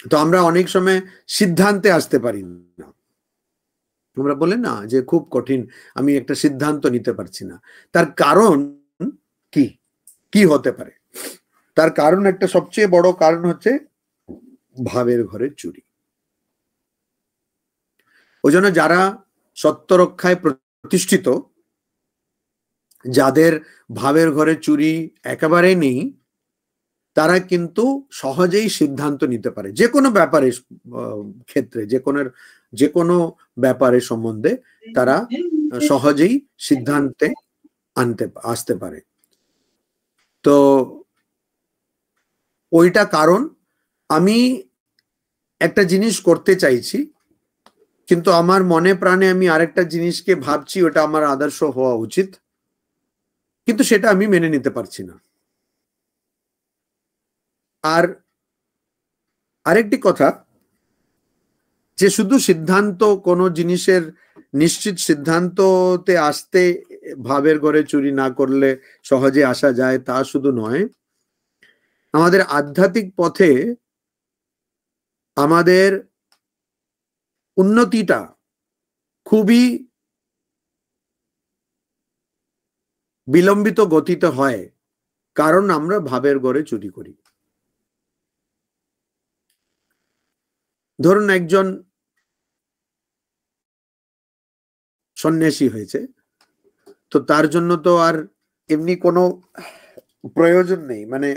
তো আমরা অনেক সময় সিদ্ধান্তে আসতে পারি না। আমরা বলি না যে খুব কঠিন, আমি একটা সিদ্ধান্ত নিতে পারছি না। তার কারণ কি কি হতে পারে? তার কারণ, একটা সবচেয়ে বড় কারণ হচ্ছে ভাবের ঘরে চুরি। ওই জন্য যারা সত্য রক্ষায় প্রতিষ্ঠিত, যাদের ভাবের ঘরে চুরি একেবারে নেই, তারা কিন্তু সহজেই সিদ্ধান্ত নিতে পারে যে কোনো ব্যাপারে ক্ষেত্রে, যে কোনো ব্যাপারে সম্বন্ধে তারা সহজেই সিদ্ধান্তে আসতে পারে। তো ওইটা কারণ আমি একটা জিনিস করতে চাইছি, কিন্তু আমার মনে প্রাণে আমি আরেকটা জিনিসকে ভাবছি ওটা আমার আদর্শ হওয়া উচিত, কিন্তু সেটা আমি মেনে নিতে পারছি না। আর আরেকটি কথা, যে শুধু সিদ্ধান্ত, কোনো জিনিসের নিশ্চিত সিদ্ধান্ততে আসতে ভাবের ঘরে চুরি না করলে সহজে আসা যায় তা শুধু নয়, আমাদের আধ্যাত্মিক পথে আমাদের উন্নতিটা খুবই বিলম্বিত গতিতে হয়, কারণ আমরা ভাবের ঘরে চুরি করি। ধরুন একজন সন্ন্যাসী হয়েছে, তো তার জন্য তো আর এমনি কোনো প্রয়োজন নেই, মানে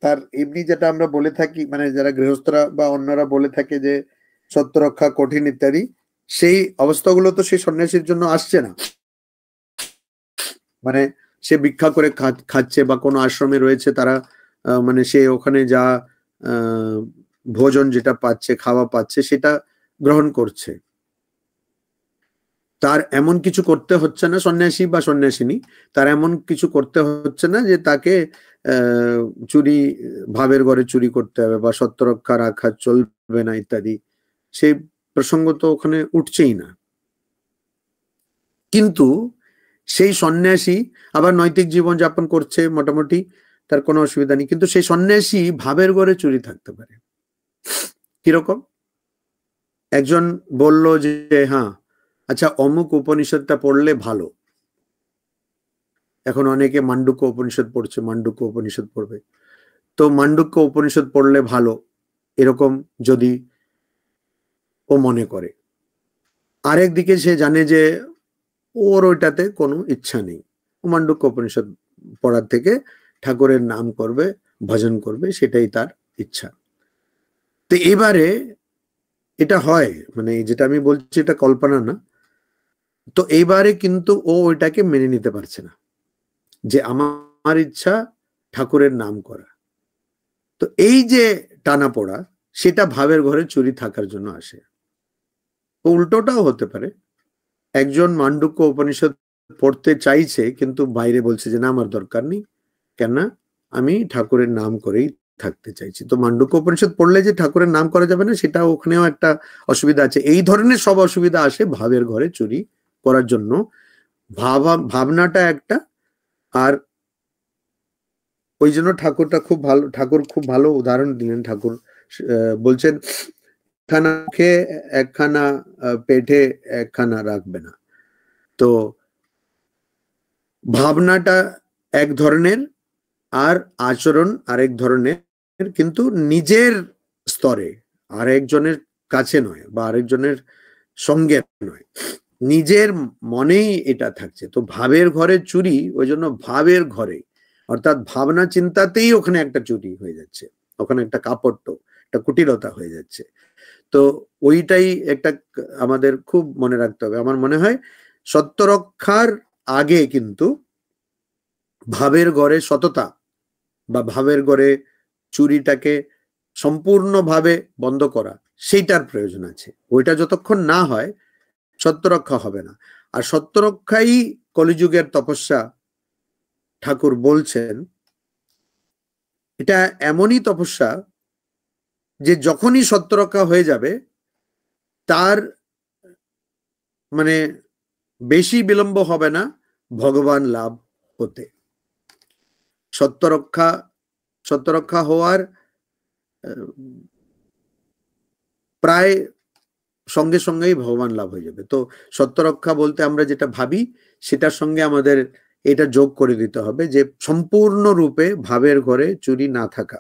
তার এমনি যেটা আমরা বলে থাকি, মানে যারা গৃহস্থরা বা অন্যরা বলে থাকে যে সত্য রক্ষা কঠিন ইত্যাদি, সেই অবস্থাগুলো তো সেই সন্ন্যাসীর জন্য আসছে না। মানে সে ভিক্ষা করে খাচ্ছে বা কোনো আশ্রমে রয়েছে, তারা মানে সে ওখানে যা ভোজন যেটা পাচ্ছে, খাওয়া পাচ্ছে, সেটা গ্রহণ করছে। তার এমন কিছু করতে হচ্ছে না, সন্ন্যাসী বা সন্ন্যাসিনী, তার এমন কিছু করতে হচ্ছে না যে তাকে চুরি, ভাবের ঘরে চুরি করতে হবে বা সত্য রক্ষা রাখা চলবে না ইত্যাদি, সেই প্রসঙ্গ তো ওখানে উঠছেই না। কিন্তু সেই সন্ন্যাসী আবার নৈতিক জীবন যাপন করছে মোটামুটি, তার কোনো অসুবিধা নেই, কিন্তু সেই সন্ন্যাসী ভাবের ঘরে চুরি থাকতে পারে। কিরকম? একজন বলল যে হ্যাঁ আচ্ছা অমুক উপনিষদটা পড়লে ভালো, এখন অনেকে মান্ডুক্য উপনিষদ পড়ছে, মান্ডুক্য উপনিষদ পড়বে, তো মান্ডুক্য উপনিষদ পড়লে ভালো এরকম যদি ও মনে করে, আরেকদিকে সে জানে যে ওর ওইটাতে কোনো ইচ্ছা নেই, ও মান্ডুক্য উপনিষদ পড়ার থেকে ঠাকুরের নাম করবে, ভজন করবে, সেটাই তার ইচ্ছা। তো এবারে এটা হয়, মানে যেটা আমি বলছি এটা কল্পনা না, তো এইবারে কিন্তু ও ওইটাকে মেনে নিতে পারছে না যে আমার ইচ্ছা ঠাকুরের নাম করা। তো এই যে টানা পড়া, সেটা ভাবের ঘরে চুরি থাকার জন্য আসে। উল্টোটাও হতে পারে, একজন মান্ডুক্য উপনিষদ পড়তে চাইছে কিন্তু বাইরে বলছে যে না আমার দরকার নেই, কেন, আমি ঠাকুরের নাম করেই থাকতে চাইছি। তো মান্ডুক্য উপনিষদ পড়লে যে ঠাকুরের নাম করা যাবে না, সেটা ওখানেও একটা অসুবিধা আছে। এই ধরনের সব অসুবিধা আসে ভাবের ঘরে চুরি করার জন্য। ভাবনাটা একটা, আর ওই জন্য ঠাকুর খুব ভালো উদাহরণ দিলেন। ঠাকুর বলছেন একখানা খেয়ে একখানা পেটে একখানা রাখবে না। তো ভাবনাটা এক ধরনের আর আচরণ আরেক ধরনের, কিন্তু নিজের স্তরে, আরেকজনের কাছে নয় বা আরেকজনের সঙ্গে নয়, নিজের মনেই এটা থাকছে। তো ভাবের ঘরে চুরি, ওই জন্য ভাবের ঘরে, অর্থাৎ ভাবনা চিন্তাতেই ওখানে একটা চুরি হয়ে যাচ্ছে, ওখানে একটা কাপড়, একটা কুটিলতা হয়ে যাচ্ছে। তো ওইটাই একটা আমাদের খুব মনে রাখতে হবে। আমার মনে হয় সত্য রক্ষার আগে কিন্তু ভাবের ঘরে সততা বা ভাবের ঘরে চুরিটাকে সম্পূর্ণভাবে বন্ধ করা, সেইটার প্রয়োজন আছে। ওইটা যতক্ষণ না হয় সত্য রক্ষা হবে না। আর সত্য রক্ষাই কলিযুগের তপস্যা, ঠাকুর বলছেন। এটা এমনই তপস্যা যে যখনই সত্য রক্ষা হয়ে যাবে, তার মানে বেশি বিলম্ব হবে না ভগবান লাভ হতে। সত্যরক্ষা হওয়ার প্রায় সঙ্গে সঙ্গেই ভগবান লাভ হয়ে যাবে। তো সত্যরক্ষা বলতে আমরা যেটা ভাবি সেটার সঙ্গে আমাদের এটা যোগ করে দিতে হবে যে সম্পূর্ণরূপে ভাবের ঘরে চুরি না থাকা।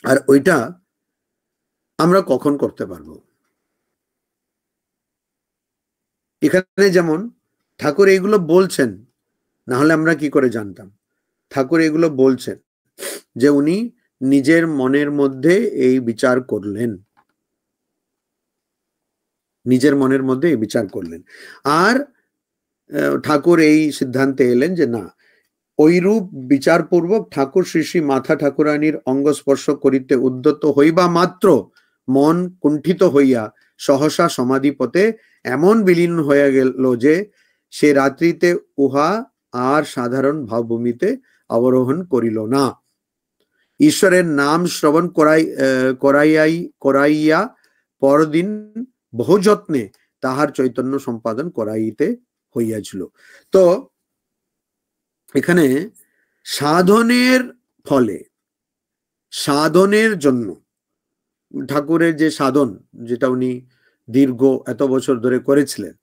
আর ওইটা আমরা কখন করতে পারবো? এখানে যেমন ঠাকুর এগুলো বলছেন, না হলে আমরা কি করে জানতাম? ঠাকুর এগুলো বলছেন যে উনি নিজের মনের মধ্যে এই বিচার করলেন, নিজের মনের মধ্যে এই বিচার করলেন। আর ঠাকুর এই সিদ্ধান্তে এলেন যে না, ওইরূপ বিচারপূর্বক ঠাকুর শ্রী শ্রী মাথা ঠাকুরানীর অঙ্গ স্পর্শ করিতে উদ্যত হইবা মাত্র মন কুণ্ঠিত হইয়া সহসা সমাধিপথে এমন বিলীন হইয়া গেল যে সে রাত্রিতে উহা আর সাধারণ ভাবভূমিতে অবরোহণ করিল না। ঈশ্বরের নাম শ্রবণ করাইয়া পরদিন বহু যত্নে তাহার চৈতন্য সম্পাদন করাইতে হইয়াছিল। তো এখানে সাধনের ফলে, সাধনের জন্য ঠাকুরের যে সাধন, যেটা উনি দীর্ঘ এত বছর ধরে করেছিলেন,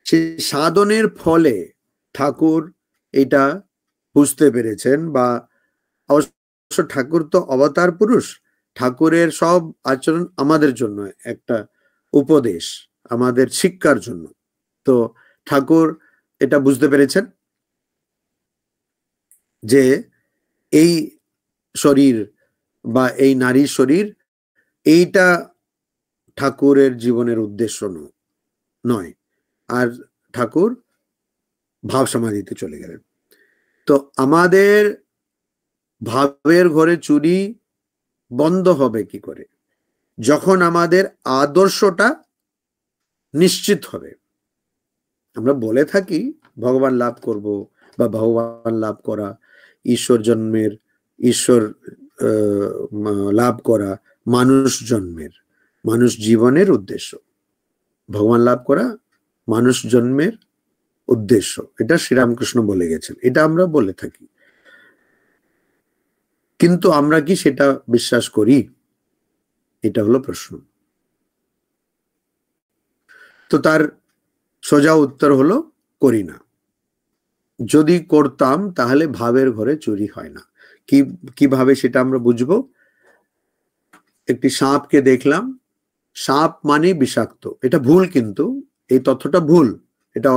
সেই সাধনের ফলে ঠাকুর এটা বুঝতে পেরেছেন। বা অবশ্য ঠাকুর তো অবতার পুরুষ, ঠাকুরের সব আচরণ আমাদের জন্য একটা উপদেশ, আমাদের শিক্ষার জন্য। তো ঠাকুর এটা বুঝতে পেরেছেন যে এই শরীর বা এই নারীর শরীর, এইটা ঠাকুরের জীবনের উদ্দেশ্য নয়। আর ঠাকুর ভাব সমাধিতে চলে গেলেন। তো আমাদের ভাবের ঘরে চুরি বন্ধ হবে কি করে? যখন আমাদের আদর্শটা নিশ্চিত হবে। আমরা বলে থাকি ভগবান লাভ করব বা ভগবান লাভ করা, ঈশ্বর লাভ করা মানুষ জীবনের উদ্দেশ্য। ভগবান লাভ করা মানুষ জন্মের উদ্দেশ্য, এটা শ্রীরামকৃষ্ণ বলে গেছেন, এটা আমরা বলে থাকি। কিন্তু আমরা কি সেটা বিশ্বাস করি? এটা হলো প্রশ্ন। তো তার সোজা উত্তর হলো করি না। যদি করতাম তাহলে ভাবের ঘরে চুরি হয় না। কিভাবে সেটা আমরা বুঝবো? একটি সাপকে দেখলাম, সাপ মানে বিষাক্ত, এটা ভুল, কিন্তু এই তথ্যটা ভুল, এটা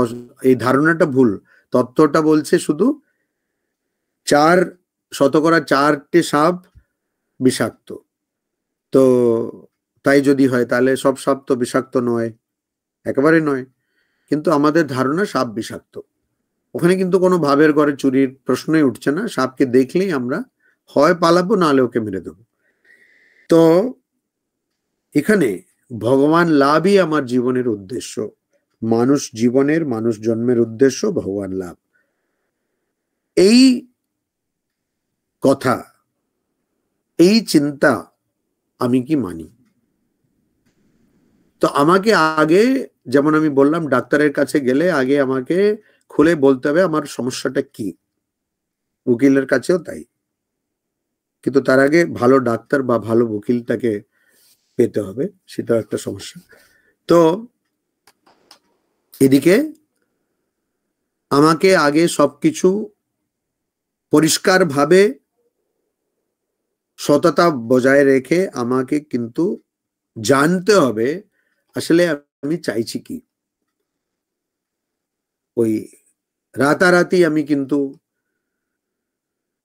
এই ধারণাটা ভুল। তথ্যটা বলছে শুধু 4% সাপ বিষাক্ত। তো তাই যদি হয় তাহলে সব সাপ তো বিষাক্ত নয়, একেবারে নয়। কিন্তু আমাদের ধারণা সাপ বিষাক্ত। ওখানে কিন্তু কোনো ভাবের ঘরে চুরির প্রশ্নই উঠছে না। সাপকে দেখলেই আমরা হয় পালাবো, নাহলে ওকে মেরে দেবো। তো এখানে ভগবান লাভই আমার জীবনের উদ্দেশ্য, মানুষ জন্মের উদ্দেশ্য ভগবান লাভ। এই কথা, এই চিন্তা আমি কি মানি? তো আমাকে আগে, যেমন আমি বললাম, ডাক্তারের কাছে গেলে আগে আমাকে খুলে বলতে হবে আমার সমস্যাটা কি। উকিলের কাছেও তাই, কিন্তু তার আগে ভালো ডাক্তার বা ভালো উকিলটাকে পেতে হবে, সেটা একটা সমস্যা। তো এদিকে আমাকে আগে সবকিছু পরিষ্কারভাবে সততা বজায় রেখে আমাকে কিন্তু জানতে হবে আসলে আমি চাইছি কি। ওই রাতারাতি আমি কিন্তু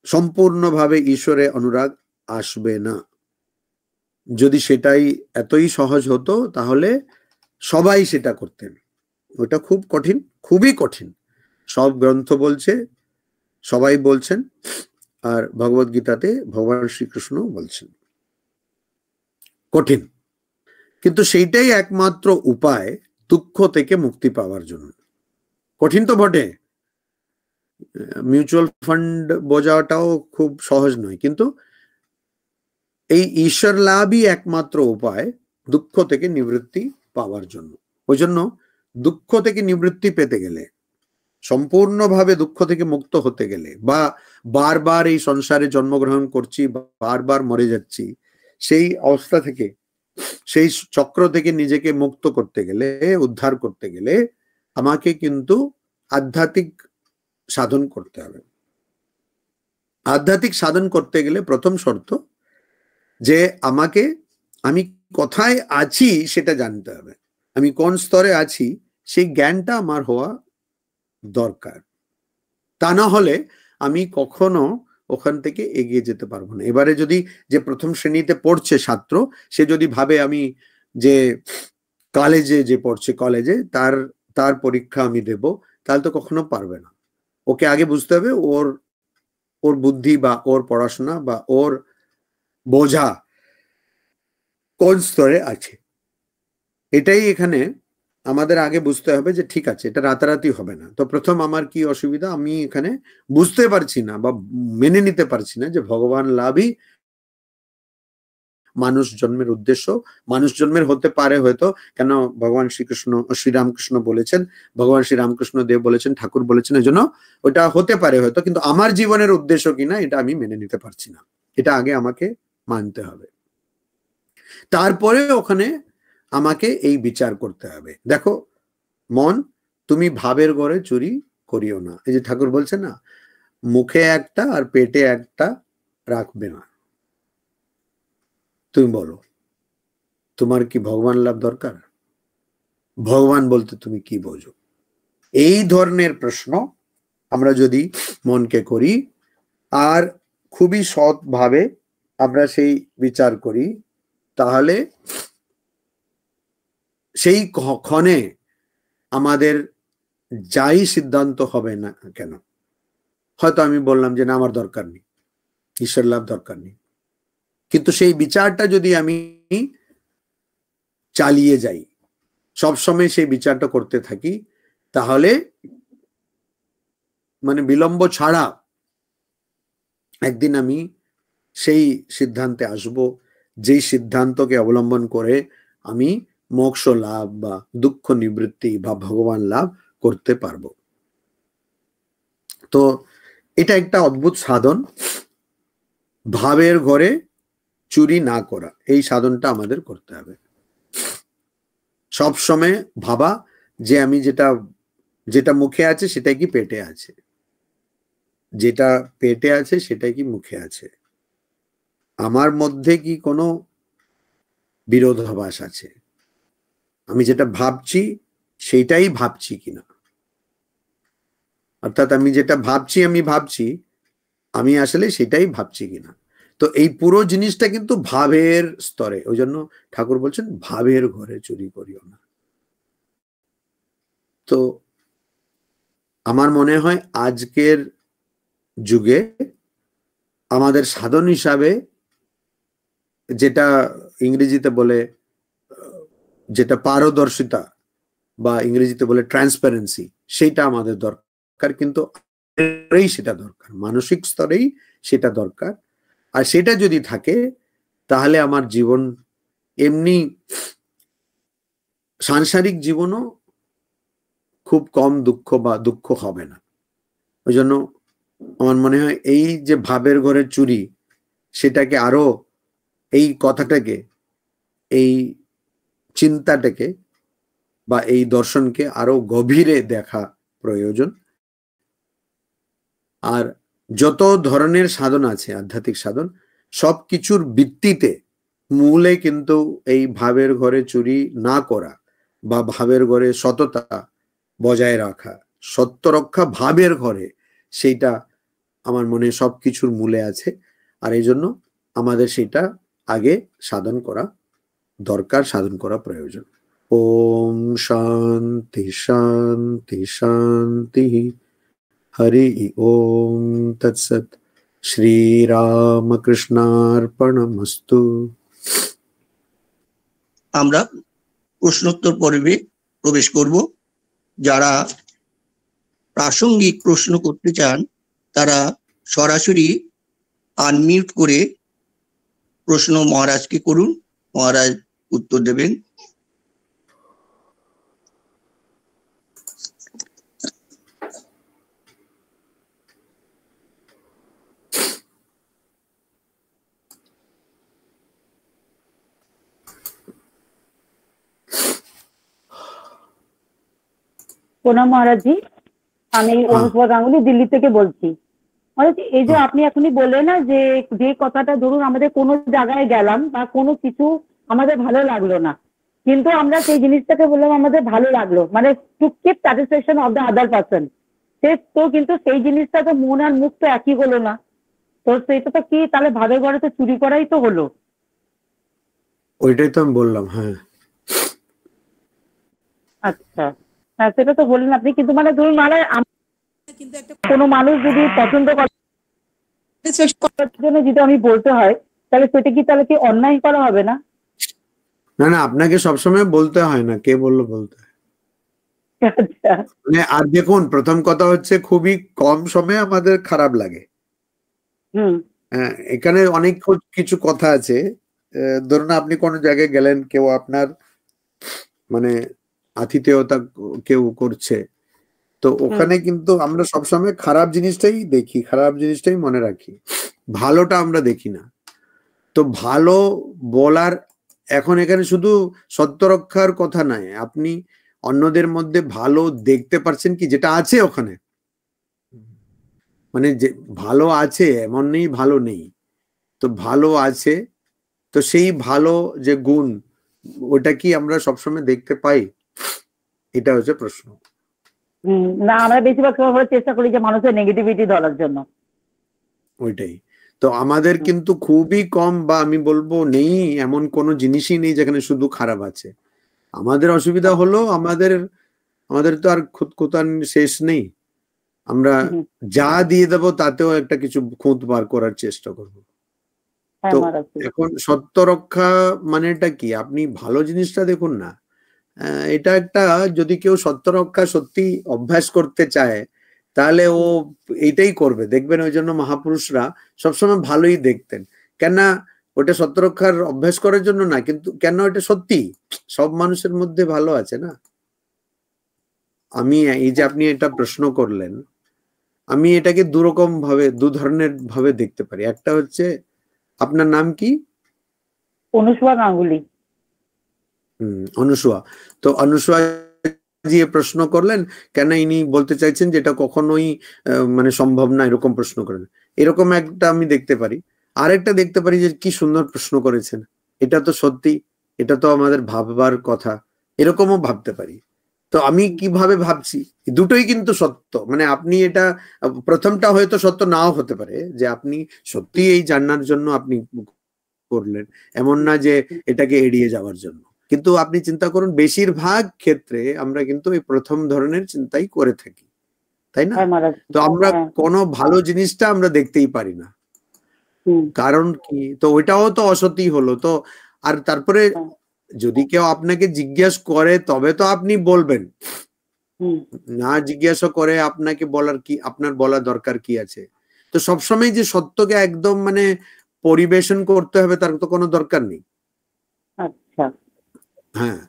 সম্পূর্ণভাবে ঈশ্বরে অনুরাগ আসবে না। যদি সেটাই এতই সহজ হতো তাহলে সবাই সেটা করতেন। ওটা খুব কঠিন, খুবই কঠিন। সব গ্রন্থ বলছে, সবাই বলছেন, আর ভগবদ গীতাতে ভগবান শ্রীকৃষ্ণ বলছেন কঠিন। কিন্তু সেইটাই একমাত্র উপায় দুঃখ থেকে মুক্তি পাওয়ার জন্য। কঠিন তো বটে, মিউচুয়াল ফান্ড বোঝাটাও খুব সহজ নয়, কিন্তু এই ঈশ্বর লাভই একমাত্র উপায় দুঃখ থেকে নিবৃত্তি পাওয়ার জন্য। ওই জন্য দুঃখ থেকে নিবৃত্তি পেতে গেলে, সম্পূর্ণভাবে দুঃখ থেকে মুক্ত হতে গেলে, বা বারবার এই সংসারে জন্মগ্রহণ করছি, বারবার মরে যাচ্ছি, সেই অবস্থা থেকে, সেই চক্র থেকে নিজেকে মুক্ত করতে গেলে, উদ্ধার করতে গেলে আমাকে কিন্তু আধ্যাত্মিক সাধন করতে হবে। আধ্যাত্মিক সাধন করতে গেলে প্রথম শর্ত যে আমি কোথায় আছি সেটা জানতে হবে। আমি কোন স্তরে আছি সেই জ্ঞানটা আমার হওয়া দরকার। তা না হলে আমি কখনো ওখান থেকে এগিয়ে যেতে পারবো না। এবারে যদি যে প্রথম শ্রেণীতে পড়ছে ছাত্র, সে যদি ভাবে আমি যে কলেজে যে পড়ছে, কলেজে তার পরীক্ষা আমি দেব, তাহলে তো কখনো পারবে না। ওকে আগে বুঝতে হবে ওর বুদ্ধি বা ওর পড়াশোনা বা ওর বোঝা কোন স্তরে আছে। এটাই এখানে আমাদের আগে বুঝতে হবে যে ঠিক আছে, এটা রাতারাতি হবে না। তো প্রথম আমার কি অসুবিধা, আমি এখানে বুঝতে পারছি না বা মেনে নিতে পারছি না যে ভগবান লাভই মানুষ জন্মের উদ্দেশ্য। মানুষ জন্মের হতে পারে হয়তো, কেন ভগবান শ্রীরামকৃষ্ণ বলেছেন, ভগবান শ্রীরামকৃষ্ণ দেব বলেছেন, ঠাকুর বলেছেন, এই জন্য ওটা হতে পারে হয়তো, কিন্তু আমার জীবনের উদ্দেশ্য কিনা এটা আমি মেনে নিতে পারছি না। এটা আগে আমাকে মানতে হবে। তারপরে ওখানে আমাকে এই বিচার করতে হবে, দেখো মন, তুমি ভাবের ঘরে চুরি করিও না। এই যে ঠাকুর বলছেন না, মুখে একটা আর পেটে একটা রাখবে না। তুমি বলো, তোমার কি ভগবান লাভ দরকার? ভগবান বলতে তুমি কি বোঝো? এই ধরনের প্রশ্ন আমরা যদি মনকে করি আর খুবই সৎভাবে আমরা সেই বিচার করি, তাহলে সেই ক্ষণে আমাদের যাই সিদ্ধান্ত হবে না কেন, হয়তো আমি বললাম যে না আমার দরকার নেই, ঈশ্বর লাভ দরকার নেই, কিন্তু সেই বিচারটা যদি আমি চালিয়ে যাই, সবসময় সেই বিচারটা করতে থাকি, তাহলে মানে বিলম্ব ছাড়া একদিন আমি সেই সিদ্ধান্তে আসব, যেই সিদ্ধান্তকে অবলম্বন করে আমি মোক্ষ লাভ বা দুঃখ নিবৃত্তি বা ভগবান লাভ করতে পারবো। তো এটা একটা অদ্ভুত সাধন, ভাবের ঘরে চুরি না করা, এই সাধনটা আমাদের করতে হবে। সবসময় ভাবা যে আমি যেটা মুখে আছে সেটাই কি পেটে আছে, যেটা পেটে আছে সেটাই কি মুখে আছে, আমার মধ্যে কি কোনো বিরোধাভাস আছে, আমি যেটা ভাবছি সেইটাই ভাবছি কিনা, অর্থাৎ আমি যেটা ভাবছি আমি আসলে সেটাই ভাবছি কিনা। তো এই পুরো জিনিসটা কিন্তু ভাবের স্তরে, ওই জন্য ঠাকুর বলছেন ভাবের ঘরে চুরি করিও না। তো আমার মনে হয় আজকের যুগে আমাদের সাধন হিসাবে যেটা ইংরেজিতে বলে, যেটা পারদর্শিতা বা ইংরেজিতে বলে ট্রান্সপারেন্সি, সেটা আমাদের দরকার, কিন্তু সেটা দরকার, মানসিক স্তরেই সেটা দরকার। আর সেটা যদি থাকে তাহলে আমার জীবন এমনি সাংসারিক জীবনও খুব কম দুঃখ হবে না। ওই জন্য আমার মনে হয় এই যে ভাবের ঘরে চুরি, সেটাকে আরো, এই কথাটাকে, এই চিন্তাটাকে বা এই দর্শনকে আরো গভীরে দেখা প্রয়োজন। আর যত ধরনের সাধন আছে, আধ্যাত্মিক সাধন, সবকিছুর ভিত্তিতে মূলে কিন্তু এই ভাবের ঘরে চুরি না করা বা ভাবের ঘরে সততা বজায় রাখা, সত্য রক্ষা ভাবের ঘরে, সেইটা আমার মনে সবকিছুর মূলে আছে। আর এই জন্য আমাদের সেটা আগে সাধন করা দরকার, সাধন করা প্রয়োজন। ওম শান্তি শান্তি শান্তি। হরি ওম তৎসৎ। শ্রীরামকৃষ্ণার্পণমস্তু। আমরা প্রশ্নোত্তর পর্বে প্রবেশ করব। যারা প্রাসঙ্গিক প্রশ্ন করতে চান তারা সরাসরি আনমিউট করে প্রশ্ন মহারাজকে করুন, মহারাজ উত্তর দেবেন। প্রণাম মহারাজজি, আমি অনুষ্কা গাঙ্গুলি দিল্লি থেকে বলছি। মহারাজ, এই যে আপনি এখনই বললেন না যে যে কথাটা ধরুন আমাদের কোনো জায়গায় গেলাম বা কোনো কিছু আমাদের ভালো লাগলো না, কিন্তু আমরা সেই জিনিসটাকে বললাম আমাদের ভালো লাগলো, মানে to keep satisfaction of the other person, সে তো কিন্তু সেই জিনিসটা তো মন আর মুখ তো একই হলো না, তো সেটা তো কি তাহলে ভাবের ঘরে তো চুরি করাই তো হলো। ওইটাই তো আমি বললাম। হ্যাঁ, আচ্ছা, হ্যাঁ সেটা তো বললেন আপনি, কিন্তু মানে ধরুন মানে কিন্তু একটা কোনো মানুষ যদি পছন্দ করার জন্য যদি আমি বলতে হয়, তাহলে সেটা কি তাহলে কি অন্যায় করা হবে না? না না, আপনাকে সবসময় বলতে হয় না, কে বললো বলতে হয়। আচ্ছা, মানে আর দেখুন, প্রথম কথা হচ্ছে খুবই কম সময়ে আমাদের খারাপ লাগে। হুম হ্যাঁ, এখানে অনেক কিছু কথা আছে। ধরুন আপনি কোনো জায়গায় গেলেন, কেউ আপনার মানে আতিথেয়তা কেউ করছে, তো ওখানে কিন্তু আমরা সবসময় খারাপ জিনিসটাই দেখি, খারাপ জিনিসটাই মনে রাখি, ভালোটা আমরা দেখি না। তো ভালো বলার, এখন এখানে শুধু সত্য রক্ষার কথা নয়, আপনি অন্যদের মধ্যে ভালো দেখতে পারছেন কি, যেটা আছে ওখানে, মানে যে ভালো আছে এমন নেই ভালো নেই, তো ভালো আছে, তো সেই ভালো যে গুণ, ওটা কি আমরা সবসময় দেখতে পাই, এটা হচ্ছে প্রশ্ন। না, আমরা বেশিরভাগ সময় চেষ্টা করি যে মানুষের নেগেটিভিটি ধরার জন্য। ওইটাই তো আমাদের কিন্তু খুবই কম, বা আমি বলবো নেই, এমন কোনো জিনিসই নেই যেখানে শুধু খারাপ আছে। আমাদের অসুবিধা হলো আমাদের তো আর খুঁতখুঁতান শেষ নেই, আমরা যা দিয়ে দেবো তাতেও একটা কিছু খুঁত বার করার চেষ্টা করবো। তো এখন সত্য রক্ষা মানেটা কি, আপনি ভালো জিনিসটা দেখুন না। এটা একটা, যদি কেউ সত্য রক্ষা সত্যি অভ্যাস করতে চায়, তাহলে ও এইটাই করবে, দেখবেন। ওই জন্য মহাপুরুষরা সবসময় ভালোই দেখতেন, কেন? ওটা সত্য রক্ষার অভ্যাস করার জন্য না, কিন্তু কেন, এটা সত্যি সব মানুষের মধ্যে ভালো আছে না। আমি এই যে আপনি এটা প্রশ্ন করলেন, আমি এটাকে দু ধরনের ভাবে দেখতে পারি। একটা হচ্ছে, আপনার নাম কি? অনুষ্কা গাঙ্গুলি। অনুসুয়া। তো অনুসুয়া জি প্রশ্ন করলেন, কেন ইনি বলতে চাইছেন যে এটা কখনোই মানে সম্ভব না, এরকম প্রশ্ন করেন, এরকম একটা আমি দেখতে পারি। আরেকটা দেখতে পারি যে কি সুন্দর প্রশ্ন করেছেন, এটা তো সত্যি, এটা তো আমাদের ভাববার কথা, এরকমও ভাবতে পারি। তো আমি কিভাবে ভাবছি, দুটোই কিন্তু সত্য। মানে আপনি এটা, প্রথমটা হয়তো সত্য নাও হতে পারে, যে আপনি সত্যি এই জানার জন্য আপনি করলেন, এমন না যে এটাকে এড়িয়ে যাওয়ার জন্য। কিন্তু আপনি চিন্তা করুন, বেশিরভাগ ক্ষেত্রে আমরা কিন্তু এই প্রথম ধরনের চিন্তাই করে থাকি, তাই না? তো আমরা কোনো ভালো জিনিসটা আমরা দেখতেই পারি না, কারণ কি? তো ওইটাও তো অসত্যি হলো। তো আর তারপরে যদি কেউ আপনাকে জিজ্ঞেস করে তবে তো আপনি বলবেন, না জিজ্ঞাসা করে আপনাকে বলার কি, আপনার বলার দরকার কি আছে? তো সবসময় যে সত্যকে একদম মানে পরিবেশন করতে হবে তার তো কোনো দরকার নেই। আচ্ছা, হ্যাঁ,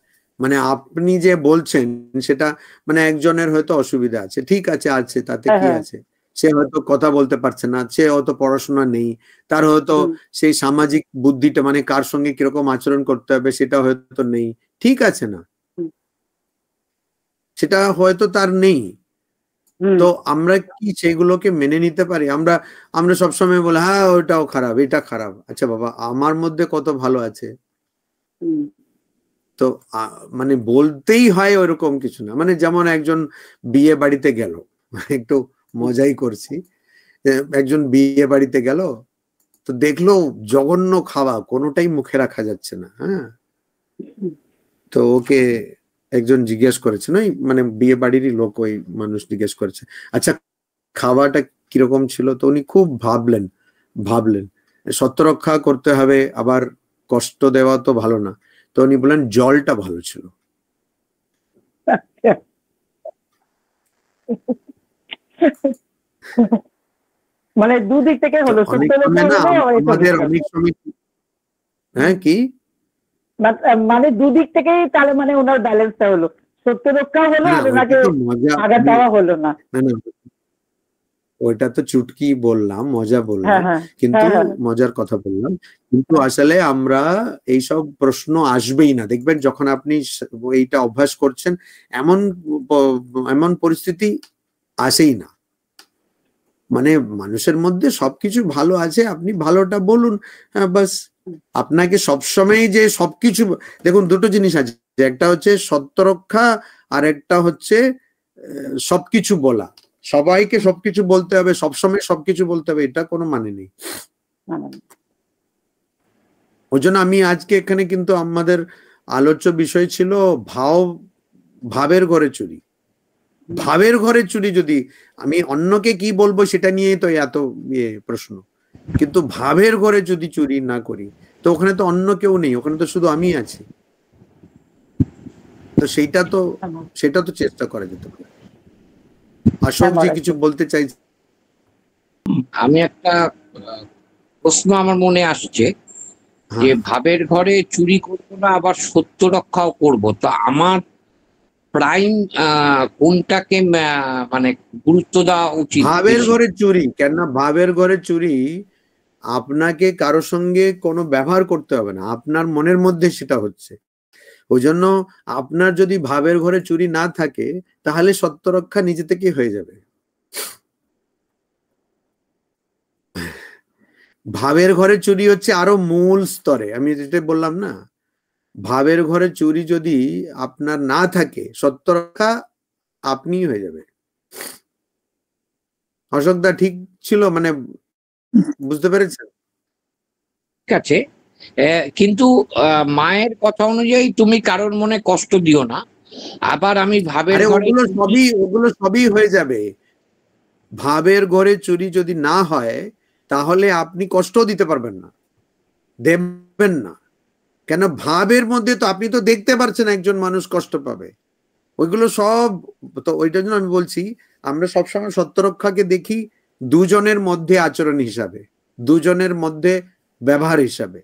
মানে আপনি যে বলছেন সেটা, মানে একজনের হয়তো অসুবিধা আছে, ঠিক আছে, আছে, তাতে কি আছে? সে হয়তো কথা বলতে পারছে না, সে হয়তো পড়াশোনা নেই, তার হয়তো সেই সামাজিক বুদ্ধিটা, মানে কার সঙ্গে কিরকম আচরণ করতে হবে সেটা হয়তো নেই, ঠিক আছে না, সেটা হয়তো তার নেই। তো আমরা কি সেগুলোকে মেনে নিতে পারি? আমরা সবসময় বলি হ্যাঁ ওইটাও খারাপ, এটা খারাপ। আচ্ছা বাবা, আমার মধ্যে কত ভালো আছে। তো মানে বলতেই হয় ওইরকম কিছু না। মানে যেমন একজন বিয়ে বাড়িতে গেল, একটু মজাই করছি, একজন বিয়ে বাড়িতে গেল, তো দেখলো জঘন্য খাওয়া, কোনোটাই মুখে রাখা যাচ্ছে না। হ্যাঁ, তো ওকে একজন জিজ্ঞেস করেছে, না মানে বিয়ে বাড়িরই লোক, ওই মানুষ জিজ্ঞেস করেছে, আচ্ছা খাওয়াটা কিরকম ছিল? তো উনি খুব ভাবলেন সত্য রক্ষা করতে হবে, আবার কষ্ট দেওয়া তো ভালো না, তো উনি বললেন জলটা ভালো ছিল। মানে দুদিক থেকে হলো, আমাদের অনেক সময়, হ্যাঁ কি মানে দুদিক থেকেই তাহলে মানে ওনার ব্যালেন্সটা হলো, সত্য রক্ষা হলো আর ওনাকে আঘাত দেওয়া হলো না। ওইটা তো চুটকি বললাম, মজা হ্যাঁ বললাম, হ্যাঁ কিন্তু হ্যাঁ হ্যাঁ মজার কথা বললাম, কিন্তু আসলে আমরা এইসব প্রশ্ন আসবেই না। দেখবেন যখন আপনি এইটা অভ্যাস করছেন, এমন এমন পরিস্থিতি আসেই না। মানে মানুষের মধ্যে সবকিছু ভালো আছে, আপনি ভালোটা বলুন, হ্যাঁ বাস। আপনাকে সবসময় যে সবকিছু, দেখুন দুটো জিনিস আছে, একটা হচ্ছে সত্য রক্ষা আর একটা হচ্ছে সবকিছু বলা। সবাইকে সবকিছু বলতে হবে, সবসময় সবকিছু বলতে হবে, এটা কোনো মানে নেই। ওই জন্য আমি আজকে এখানে কিন্তু আমাদের আলোচ্য বিষয় ছিল ভাবের ঘরে চুরি। ভাবের ঘরে চুরি, যদি আমি অন্যকে কি বলবো সেটা নিয়ে তো এত প্রশ্ন, কিন্তু ভাবের ঘরে যদি চুরি না করি, তো ওখানে তো অন্য কেউ নেই, ওখানে তো শুধু আমি আছি। তো সেটা তো চেষ্টা করা যেতে পারে। অশোক জি কিছু বলতে চাই? আমি একটা প্রশ্ন আমার মনে আসছে যে ভাবের ঘরে চুরি করবো না, আবার সত্য রক্ষাও করব, তো আমার প্রাইম কোনটাকে মানে গুরুত্ব দেওয়া উচিত? ভাবের ঘরে চুরি কেন? ভাবের ঘরে চুরি আপনাকে কারোর সঙ্গে কোনো ব্যবহার করতে হবে না, আপনার মনের মধ্যে সেটা হচ্ছে। ওই জন্য আপনার যদি ভাবের ঘরে চুরি না থাকে, তাহলে সত্য রক্ষা নিজে থেকে হয়ে যাবে। ভাবের ঘরে চুরি হচ্ছে আরো মূল স্তরে, আমি যেটা বললাম না, ভাবের ঘরে চুরি যদি আপনার না থাকে, সত্য রক্ষা আপনি হয়ে যাবে। অশোকদা ঠিক ছিল? মানে বুঝতে পেরেছেন? ঠিক আছে, কিন্তু মায়ের কথা অনুযায়ী তুমি কারোর মনে কষ্ট দিও না। আবার আমি ভাবের ঘরে, ওগুলো সবই হয়ে যাবে। ভাবের ঘরে চুরি যদি না হয়, তাহলে আপনি কষ্ট দিতে পারবেন না, দেবেন না। কেন? ভাবের মধ্যে তো আপনি তো দেখতে পারছেন একজন মানুষ কষ্ট পাবে, ওইগুলো সব তো। ওইটার জন্য আমি বলছি, আমরা সবসময় সত্য রক্ষাকে দেখি দুজনের মধ্যে আচরণ হিসাবে, দুজনের মধ্যে ব্যবহার হিসাবে।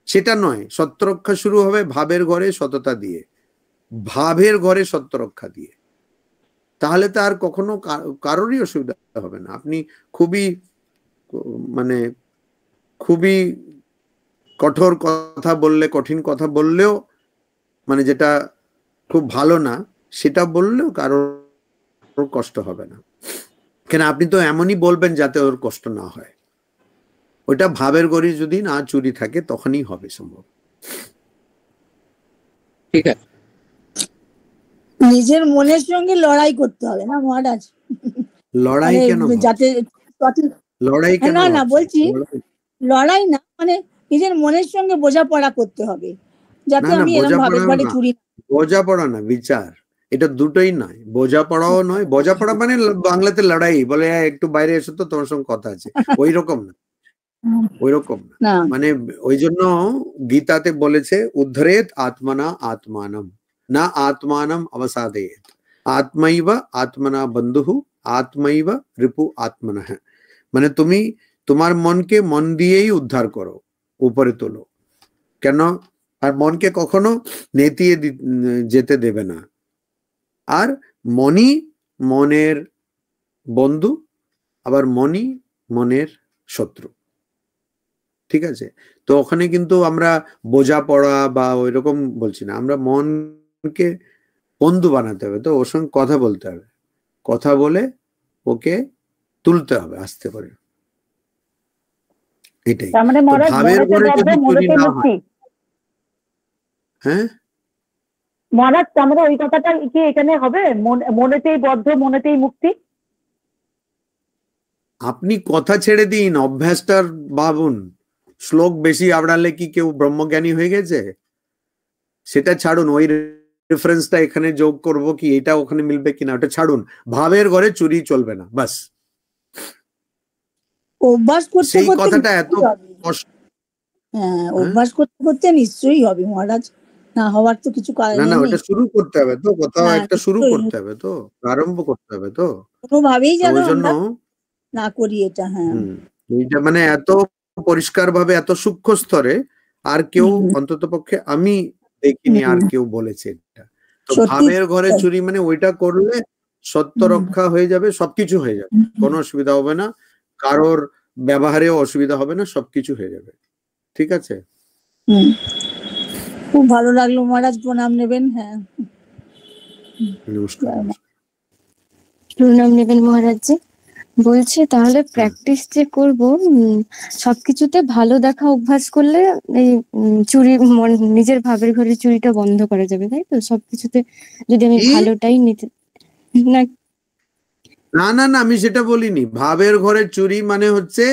সেটা নয়, সত্য রক্ষা শুরু হবে ভাবের ঘরে সততা দিয়ে, ভাবের ঘরে সত্য রক্ষা দিয়ে। তাহলে তো আর কখনো কারোরই অসুবিধা হবে না। আপনি খুবই কঠোর কথা বললে, কঠিন কথা বললেও, মানে যেটা খুব ভালো না সেটা বললেও কারোর কষ্ট হবে না। কেন? আপনি তো এমনই বলবেন যাতে ওর কষ্ট না হয়। ওইটা ভাবের ঘরে যদি না চুরি থাকে, তখনই হবে সম্ভব। ঠিক আছে, নিজের মনের সঙ্গে লড়াই করতে হবে না মহারাজ? লড়াই কেন? যাতে লড়াই কেন? না বলছি লড়াই না, মানে নিজের মনের সঙ্গে বোঝাপড়া করতে হবে, যাতে আমি এরকম ভাবের ঘরে চুরি। বোঝাপড়া না, বিচার। এটা দুটোই নয়, বোঝাপড়াও নয়। বোঝাপড়া মানে বাংলাতে লড়াই বলে, একটু বাইরে এসো তো, তোমার সঙ্গে কথা আছে, ওই রকম না, ওই রকম না। মানে ওই জন্য গীতাতে বলেছে, উদ্ধরেত আত্মনা আত্মানম না আত্মানম অবসাদেত, আত্মৈব আত্মনা বন্ধুহু আত্মৈব রিপু আত্মনঃ। মানে তুমি তোমার মনকে মন দিয়েই উদ্ধার করো, উপরে তোলো। কেন? আর মনকে কখনো নেতিয়ে যেতে দেবে না। আর মনই মনের বন্ধু, আবার মনই মনের শত্রু। ঠিক আছে? তো ওখানে কিন্তু আমরা বোঝাপড়া বা ওই রকম বলছি না, আমরা মনকে বন্ধু বানাতে হবে। তো ওর সঙ্গে কথা বলতে হবে, কথা বলে ওকে তুলতে হবে আস্তে করে। এটাই ভাবের ঘরে যদি চুরি না হয়। হ্যাঁ মহারাজ, আমরা ওই কথাটা কি এখানে হবে? মনেতেই বদ্ধ, মনেতেই মুক্তি। আপনি কথা ছেড়ে দিন, অভ্যাসটার ভাবুন। শ্লোক বেশি আওড়ালে কি কেউ ব্রহ্মজ্ঞানী হয়ে গেছে? সেটা ছাড়ুন। ওই রেফারেন্সটা এখানে যোগ করব কি, এটা ওখানে মিলবে কিনা, ওটা ছাড়ুন। ভাবের ঘরে চুরি চলবে না, বাস। অভ্যাস করতে সেই কথাটা এত কষ্ট। হ্যাঁ, অভ্যাস করতে করতে নিশ্চয়ই হবে মহারাজ, না হওয়ার তো কিছু কারণ নেই। না, ওটা শুরু করতে হবে তো, কোথাও একটা শুরু করতে হবে তো, আরম্ভ করতে হবে তো। কোনোভাবেই যেন আমরা না করি এটা। হ্যাঁ, এইটা মানে এত পরিষ্কার ভাবে, এত সূক্ষ্ম স্তরে আর কেউ, অন্তত পক্ষে আমি দেখিনি আর কেউ বলেছে এটা। তো ভাবের ঘরে চুরি মানে ওইটা করলে সত্য রক্ষা হয়ে যাবে, সবকিছু হয়ে যাবে, কোনো অসুবিধা হবে না, কারোর ব্যবহারেও অসুবিধা হবে না, সবকিছু হয়ে যাবে। ঠিক আছে, খুব ভালো লাগলো মহারাজ, প্রণাম নেবেন। হ্যাঁ, নমস্কার। প্রণাম নেবেন মহারাজ জি। বলছি তাহলে প্র্যাকটিস যে করব, সবকিছুতে ভালো দেখা অভ্যাস করলে এই চুরি, নিজের ভাবের ঘরে চুরিটা বন্ধ করা যাবে, তাই তো? সবকিছুতে যদি আমি ভালোটাই নিতে না। না না না, আমি সেটা বলিনি। ভাবের ঘরে চুরি মানে হচ্ছে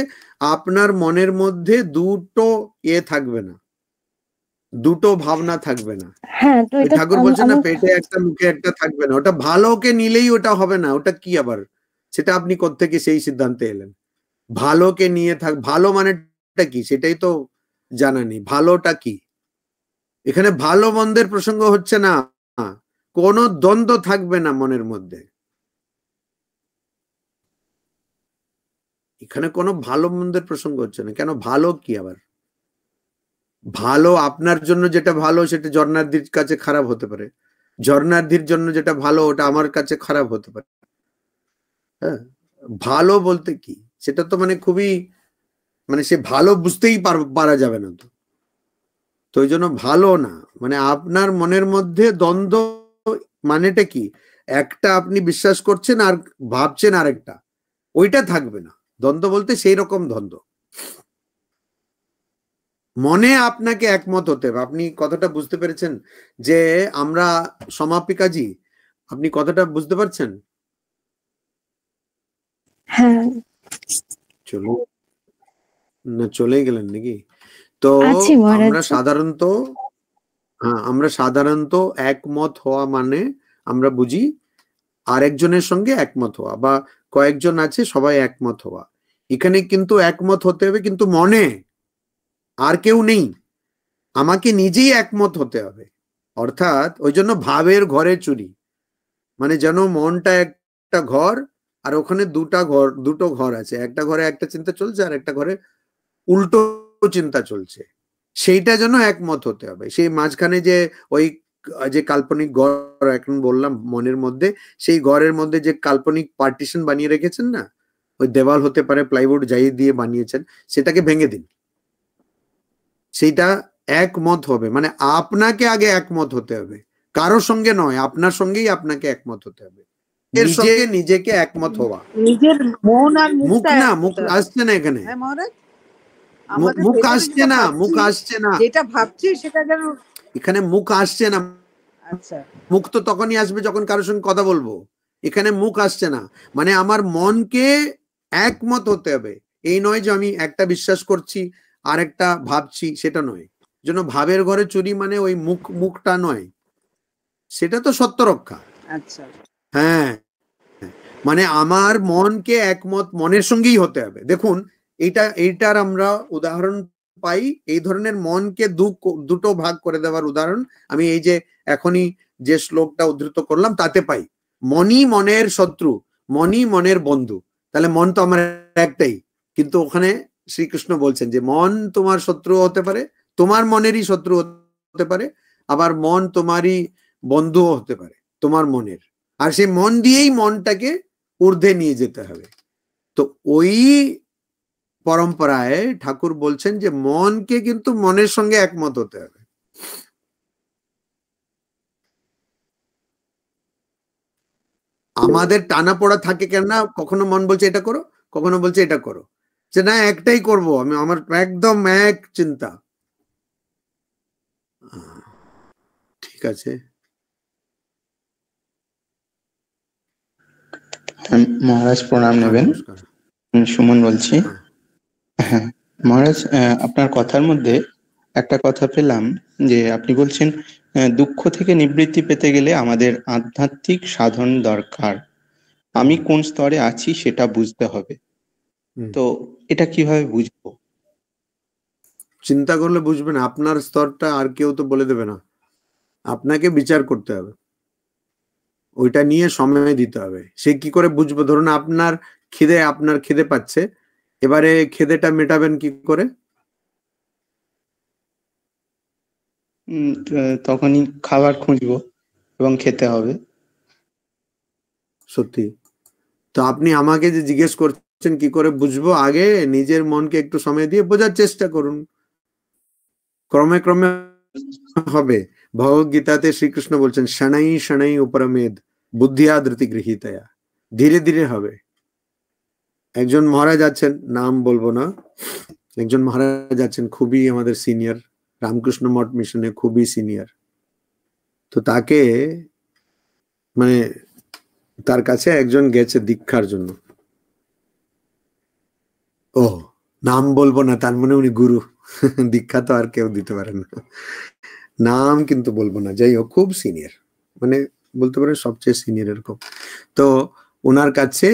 আপনার মনের মধ্যে দুটো থাকবে না, দুটো ভাবনা থাকবে না। হ্যাঁ, তো এটা ঠাকুর বলছেন না, পেটে একটা মুখে একটা থাকবে না। ওটা ভালোকে নিলেই ওটা হবে না। ওটা কি আবার, সেটা আপনি কোত্থেকে সেই সিদ্ধান্তে এলেন? ভালোকে নিয়ে ভালো মানেটা কি সেটাই তো জানা নেই। ভালোটা কি? এখানে ভালো মন্দের প্রসঙ্গ হচ্ছে না, কোনো দ্বন্দ্ব থাকবে না মনের মধ্যে। এখানে কোনো ভালো মন্দের প্রসঙ্গ হচ্ছে না। কেন? ভালো কি আবার? ভালো আপনার জন্য যেটা ভালো সেটা ঝর্ণার্দির কাছে খারাপ হতে পারে, ঝর্ণার্দির জন্য যেটা ভালো ওটা আমার কাছে খারাপ হতে পারে। হ্যাঁ, ভালো বলতে কি সেটা তো মানে খুবই, মানে সে ভালো বুঝতেই পারা যাবে না। তো ওই জন্য ভালো না মানে আপনার মনের মধ্যে দ্বন্দ্ব মানেটা কি? একটা আপনি বিশ্বাস করছেন আর ভাবছেন আরেকটা, ওইটা থাকবে না। দ্বন্দ্ব বলতে সেই রকম দ্বন্দ্ব। মনে আপনাকে একমত হতে হবে। আপনি কথাটা বুঝতে পেরেছেন যে আমরা সমাপিকাজি, আপনি কথাটা বুঝতে পারছেন? হ্যাঁ, চলো না, চলেই গেলেন নাকি? তো আমরা সাধারণত একমত হওয়া মানে আমরা বুঝি আরেকজনের সঙ্গে একমত হওয়া, বা কয়েকজন আছে সবাই একমত হওয়া। এখানে কিন্তু একমত হতে হবে, কিন্তু মনে আর কেউ নেই, আমাকে নিজেই একমত হতে হবে। অর্থাৎ ওই জন্য ভাবের ঘরে চুরি, মানে যেন মনটা একটা ঘর আর ওখানে দুটো ঘর আছে। একটা ঘরে একটা চিন্তা চলছে আর একটা ঘরে উল্টো চিন্তা চলছে, সেইটা যেন একমত হতে হবে। সেই মাঝখানে যে ওই যে কাল্পনিক ঘর এখন বললাম মনের মধ্যে, সেই ঘরের মধ্যে যে কাল্পনিক পার্টিশন বানিয়ে রেখেছেন না, ওই দেওয়াল হতে পারে, প্লাইউড যাই দিয়ে বানিয়েছেন, সেটাকে ভেঙে দিন। সেইটা একমত হবে, মানে আপনাকে আগে একমত হতে হবে, কারোর সঙ্গে নয়, আপনার সঙ্গেই আপনাকে একমত হতে হবে। এর সঙ্গে নিজেকে একমত হওয়া, নিজের মন আর মুখ না, মুখ আসছে না এখানে, মুখ আসছে না, মুখ আসছে না, যেটা ভাবছি সেটা যেন এখানে মুখ আসছে না। আচ্ছা, মুখ তো তখনই আসবে যখন কারোর সঙ্গে কথা বলবো। এখানে মুখ আসছে না, মানে আমার মনকে একমত হতে হবে। এই নয় যে আমি একটা বিশ্বাস করছি আর একটা ভাবছি, সেটা নয়। জন্য ভাবের ঘরে চুরি মানে ওই মুখটা নয়, সেটা তো সত্য রক্ষা। আচ্ছা, হ্যাঁ, মানে আমার মনকে একমত মনের সঙ্গেই হতে হবে। দেখুন এইটার আমরা উদাহরণ পাই, এই ধরনের মনকে দুটো ভাগ করে দেওয়ার উদাহরণ আমি এই যে এখনই যে শ্লোকটা উদ্ধৃত করলাম তাতে পাই। মনই মনের শত্রু, মনই মনের বন্ধু। তাহলে মন তো আমার একটাই, কিন্তু ওখানে শ্রীকৃষ্ণ বলছেন যে মন তোমার শত্রু হতে পারে, তোমার মনেরই শত্রু হতে পারে, আবার মন তোমারই বন্ধু হতে পারে তোমার মনের। আর সেই মন দিয়েই মনটাকে ঊর্ধ্বে নিয়ে যেতে হবে। তো ওই পরম্পরায় ঠাকুর বলছেন যে মনকে কিন্তু মনের সঙ্গে একমত হতে হবে। আমাদের টানা পড়া থাকে কেন না, কখনো মন বলছে এটা করো, কখনো বলছে এটা করো, যে না একটাই করব আমি, আমার একদম এক চিন্তা। ঠিক আছে, মহারাজ প্রণাম নেবেন। সুমন বলছি। হ্যাঁ মহারাজ, আপনার কথার মধ্যে একটা কথা পেলাম যে আপনি বলছেন দুঃখ থেকে নিবৃত্তি পেতে গেলে আমাদের আধ্যাত্মিক সাধন দরকার, আমি কোন স্তরে আছি সেটা বুঝতে হবে। তো এটা কিভাবে বুঝবো? চিন্তা করলে বুঝবে না, আপনার স্তরটা আর কেউ তো বলে দেবে না, আপনাকে বিচার করতে হবে, ওইটা নিয়ে সময় দিতে হবে। সে কি করে বুঝবো? ধরুন আপনার খিদে পাচ্ছে, এবারে খিদেটা মেটাবেন কি করে? তখনই খাবার খুঁজবো এবং খেতে হবে। সত্যি। তো আপনি আমাকে যে জিজ্ঞেস করছেন কি করে বুঝবো, আগে নিজের মনকে একটু সময় দিয়ে বোঝার চেষ্টা করুন, ক্রমে ক্রমে হবে। ভগবদ্গীতাতে শ্রীকৃষ্ণ বলছেন শনাই শনাই উপরমেদ বুদ্ধিয়া ধৃতি গৃহীতয়া, ধীরে ধীরে হবে। একজন মহারাজ আছেন, নাম বলবো না, একজন মহারাজ আছেন খুবই আমাদের সিনিয়র, রামকৃষ্ণ মঠ মিশনে খুবই সিনিয়র। তো তাকে মানে তার কাছে একজন গেছে দীক্ষার জন্য। ও নাম বলবো না, তার মানে উনি গুরু, দীক্ষা তো আর কেউ দিতে পারে না, নাম কিন্তু বলবো না। যাই হোক, খুব সিনিয়র, মানে বলতে পারে সবচেয়ে সিনিয়র এরকম। তো ওনার কাছে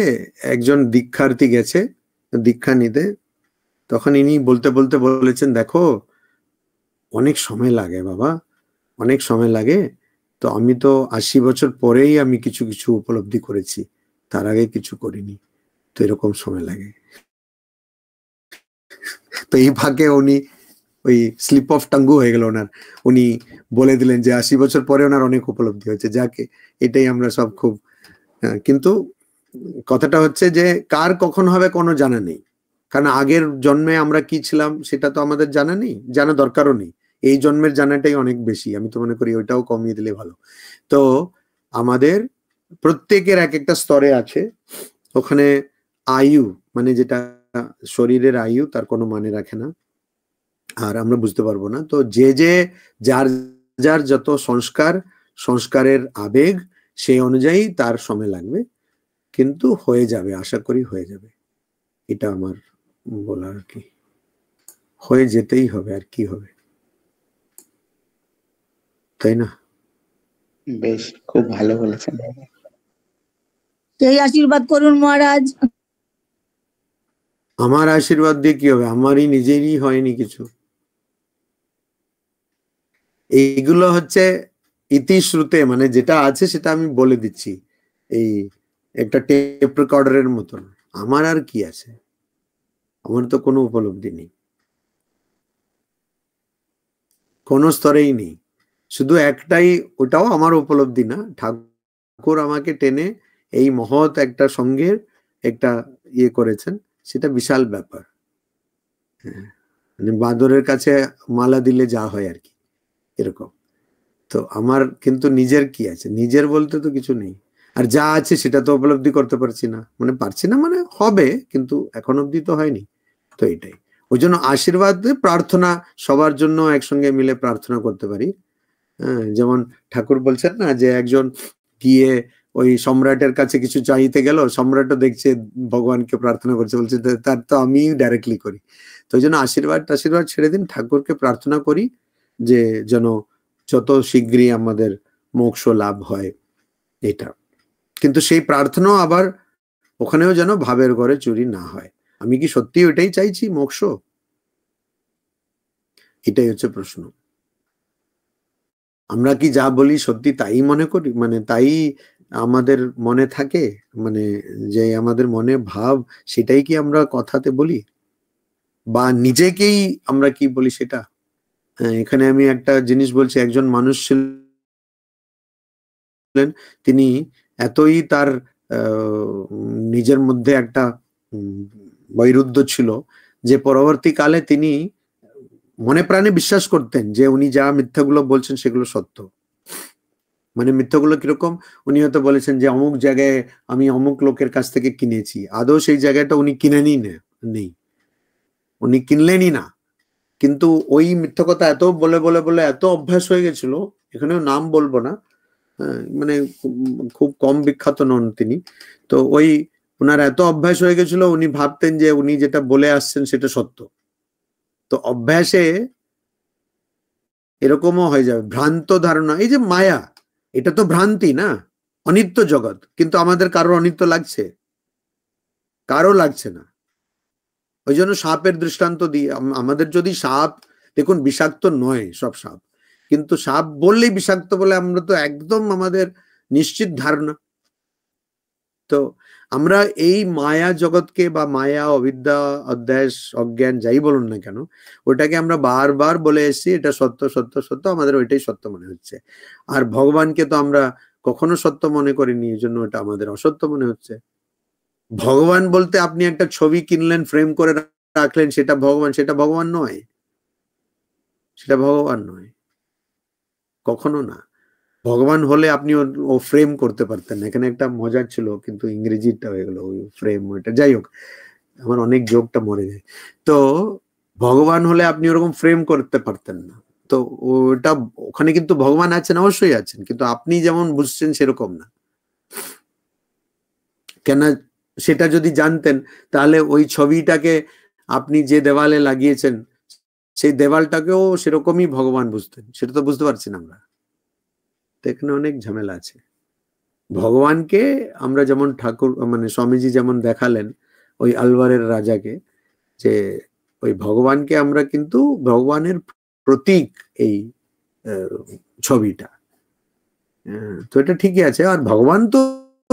একজন দীক্ষার্থী গেছে দীক্ষা নিতে। তখন ইনি বলতে বলতে বলেছেন, দেখো অনেক সময় লাগে বাবা, অনেক সময় লাগে। তো আমি তো 80 বছর পরেই আমি কিছু কিছু উপলব্ধি করেছি, তার আগে কিছু করিনি, তো এরকম সময় লাগে। তো এই ফাঁকে উনি ওই স্লিপ অফ টাঙ্গু হয়ে গেল ওনার, উনি বলে দিলেন যে 80 বছর পরে ওনার অনেক উপলব্ধি হয়েছে। যাকে এটাই আমরা সব খুব, কিন্তু কথাটা হচ্ছে যে কার কখন হবে কোনো জানা নেই, কারণ আগের জন্মে আমরা কি ছিলাম সেটা তো আমাদের জানা নেই, জানা দরকারও নেই। এই জন্মের জানাটাই অনেক বেশি, আমি তো মনে করি ওইটাও কমিয়ে দিলে ভালো। তো আমাদের প্রত্যেকের এক একটা স্তরে আছে, ওখানে আয়ু মানে যেটা শরীরের আয়ু তার কোনো মানে রাখে না, আর আমরা বুঝতে পারবো না। তো যে যে যার যার যত সংস্কারের আবেগ সেই অনুযায়ী তার সময় লাগবে, কিন্তু হয়ে যাবে, আশা করি হয়ে যাবে, এটা আমার বলার আর কি। হয়ে যেতেই হবে, আর কি হবে, তাই না? বেশ, খুব ভালো বলেছেন। সেই আশীর্বাদ করুন মহারাজ। আমার আশীর্বাদ দিয়ে কি হবে, আমারই নিজেরই হয়নি কিছু। এইগুলো হচ্ছে ইতিশ্রুতে, মানে যেটা আছে সেটা আমি বলে দিচ্ছি, এই একটা টেপ রেকর্ডারের মতন। আমার আর কি আছে, আমার তো কোনো উপলব্ধি নেই, কোনো স্তরেই নেই। শুধু একটাই, ওটাও আমার উপলব্ধি না, ঠাকুর আমাকে টেনে এই মহৎ একটা সঙ্গের একটা ইয়ে করেছেন, সেটা বিশাল ব্যাপার। মানে বাঁদরের কাছে মালা দিলে যা হয় আর কি, এরকম। তো আমার কিন্তু নিজের কি আছে, নিজের বলতে তো কিছু নেই। আর যা আছে সেটা তো উপলব্ধি করতে পারছি না, মানে পারছি না মানে হবে, কিন্তু এখন অব্দি তো হয়নি। তো এটাই, ওই জন্য আশীর্বাদ প্রার্থনা সবার জন্য একসঙ্গে মিলে প্রার্থনা করতে পারি। হ্যাঁ, যেমন ঠাকুর বলছেন না যে একজন গিয়ে ওই সম্রাটের কাছে কিছু চাইতে গেল, সম্রাটও দেখছে ভগবানকে প্রার্থনা করছে, বলছে তার তো আমি ডাইরেক্টলি করি। তো ওই জন্য আশীর্বাদ ছেড়ে দিন, ঠাকুরকে প্রার্থনা করি যে যেন যত শীঘ্রই আমাদের মোক্ষ লাভ হয়, এটা। কিন্তু সেই প্রার্থনাও আবার ওখানেও যেন ভাবের ঘরে চুরি না হয়। আমি কি সত্যি ওইটাই চাইছি, মোক্ষ? এটাই হচ্ছে প্রশ্ন। আমরা কি যা বলি সত্যি তাই মনে করি, মানে তাই আমাদের মনে থাকে, মানে যে আমাদের মনে ভাব সেটাই কি আমরা কথাতে বলি, বা নিজেকেই আমরা কি বলি সেটা? এখানে আমি একটা জিনিস বলছি, একজন মানুষ ছিলেন, তিনি এতই তার নিজের মধ্যে একটা বৈরুদ্ধ ছিল যে পরবর্তীকালে তিনি মনে প্রাণে বিশ্বাস করতেন যে উনি যা মিথ্যাগুলো বলছেন সেগুলো সত্য। মানে মিথ্যাগুলো কিরকম, উনি হয়তো বলেছেন যে অমুক জায়গায় আমি অমুক লোকের কাছ থেকে কিনেছি, আদৌ সেই জায়গাটা উনি কিনেনি নেই, উনি কিনলেনই না, কিন্তু ওই মিথ্যা কথা এত বলে বলে বলে এত অভ্যাস হয়ে গেছিল, এখানেও নাম বলবো না, মানে খুব কম বিখ্যাত নন তিনি। তো ওই ওনার এত অভ্যাস হয়ে গেছিল, উনি ভাবতেন যে উনি যেটা বলে আসছেন সেটা সত্য। তো অভ্যাসে এরকমও হয়ে যাবে, ভ্রান্ত ধারণা। এই যে মায়া, এটা তো ভ্রান্তি না, অনিত্য জগৎ, কিন্তু আমাদের কারো অনিত্য লাগছে, কারো লাগছে না। ওই জন্য সাপের দৃষ্টান্ত দিয়ে, আমাদের যদি সাপ, দেখুন বিষাক্ত নয় সব সাপ, কিন্তু সাপ বললেই বিষাক্ত বলে আমরা তো একদম আমাদের নিশ্চিত ধারণা। তো আমরা এই মায়া জগৎকে বা মায়া, অবিদ্যা, অধ্যাস, অজ্ঞান যাই বলুন না কেন, ওটাকে আমরা বারবার বলে এসেছি এটা সত্য সত্য সত্য, আমাদের ওইটাই সত্য মনে হচ্ছে। আর ভগবানকে তো আমরা কখনো সত্য মনে করিনি, এই জন্য এটা আমাদের অসত্য মনে হচ্ছে। ভগবান বলতে আপনি একটা ছবি কিনলেন, ফ্রেম করে রাখলেন, সেটা ভগবান? সেটা ভগবান নয়, সেটা ভগবান নয়, কখনো না। ভগবান হলে আপনি ও ফ্রেম করতে পারতেন। এখানে একটা মজার ছিল, কিন্তু ইংরেজিটা হয়ে গেল ওই ফ্রেম, ওইটা যাই হোক, আমার অনেক যোগটা মরে যায়। তো ভগবান হলে আপনি ওরকম ফ্রেম করতে পারতেন না। তো ওটা ওখানে কিন্তু ভগবান আছেন, অবশ্যই আছেন, কিন্তু আপনি যেমন বুঝছেন সেরকম না। কেন সেটা যদি জানতেন তাহলে ওই ছবিটাকে আপনি যে দেওয়ালে লাগিয়েছেন সেই দেওয়ালটাকেও সেরকমই ভগবান বুঝতেন, সেটা তো বুঝতে পারছি না আমরা। তো এখানে অনেক ঝামেলা আছে। ভগবানকে আমরা যেমন ঠাকুর মানে স্বামীজি যেমন দেখালেন ওই আলওয়ারের রাজাকে, যে ওই ভগবানকে আমরা কিন্তু ভগবানের প্রতীক এই ছবিটা। তো এটা ঠিকই আছে। আর ভগবান তো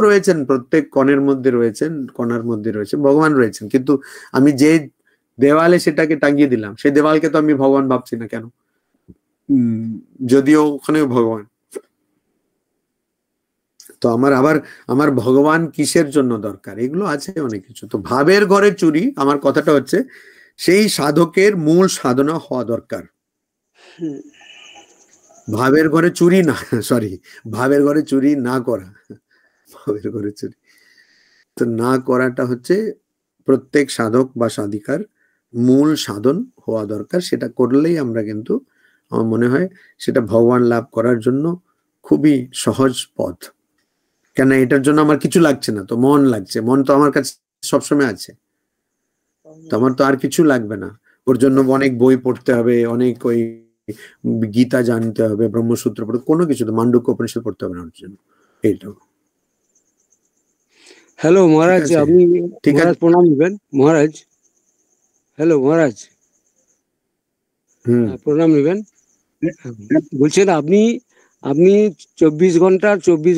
রয়েছেন প্রত্যেক কণের মধ্যে রয়েছেন, কণার মধ্যে রয়েছেন, ভগবান রয়েছেন, কিন্তু আমি যে দেওয়ালে সেটাকে টাঙিয়ে দিলাম সেই দেওয়ালকে তো আমি ভগবান ভাবছি না কেন, যদিও ওখানে ভগবান। তো আমার ভগবান কিসের জন্য দরকার, এগুলো আছে অনেক কিছু। তো ভাবের ঘরে চুরি, আমার কথাটা হচ্ছে সেই সাধকের মূল সাধনা হওয়া দরকার। ভাবের ঘরে চুরি না, সরি, ভাবের ঘরে চুরি না করা, ভাবের ঘরে চুরি তো না করাটা হচ্ছে প্রত্যেক সাধক বা সাধিকার মূল সাধন হওয়া দরকার। সেটা করলেই আমরা কিন্তু, আমার মনে হয় সেটা ভগবান লাভ করার জন্য খুবই সহজ পথ। কেন এটার জন্য আমার কিছু লাগছে না, তো মন লাগছে, মন তো আমার কাছে সবসময় আছে, তো আমার তো আর কিছু লাগবে না। ওর জন্য অনেক বই পড়তে হবে, অনেক ওই গীতা জানতে হবে, ব্রহ্মসূত্র পড়তে, কোনো কিছু তো মান্ডুক্য উপনিষদ পড়তে হবে না ওর জন্য। এইটা। হ্যালো মহারাজ, আপনি মহারাজ প্রণাম নেবেন মহারাজ। হ্যালো মহারাজ, প্রণাম নেবেন। বলছেন আপনি 24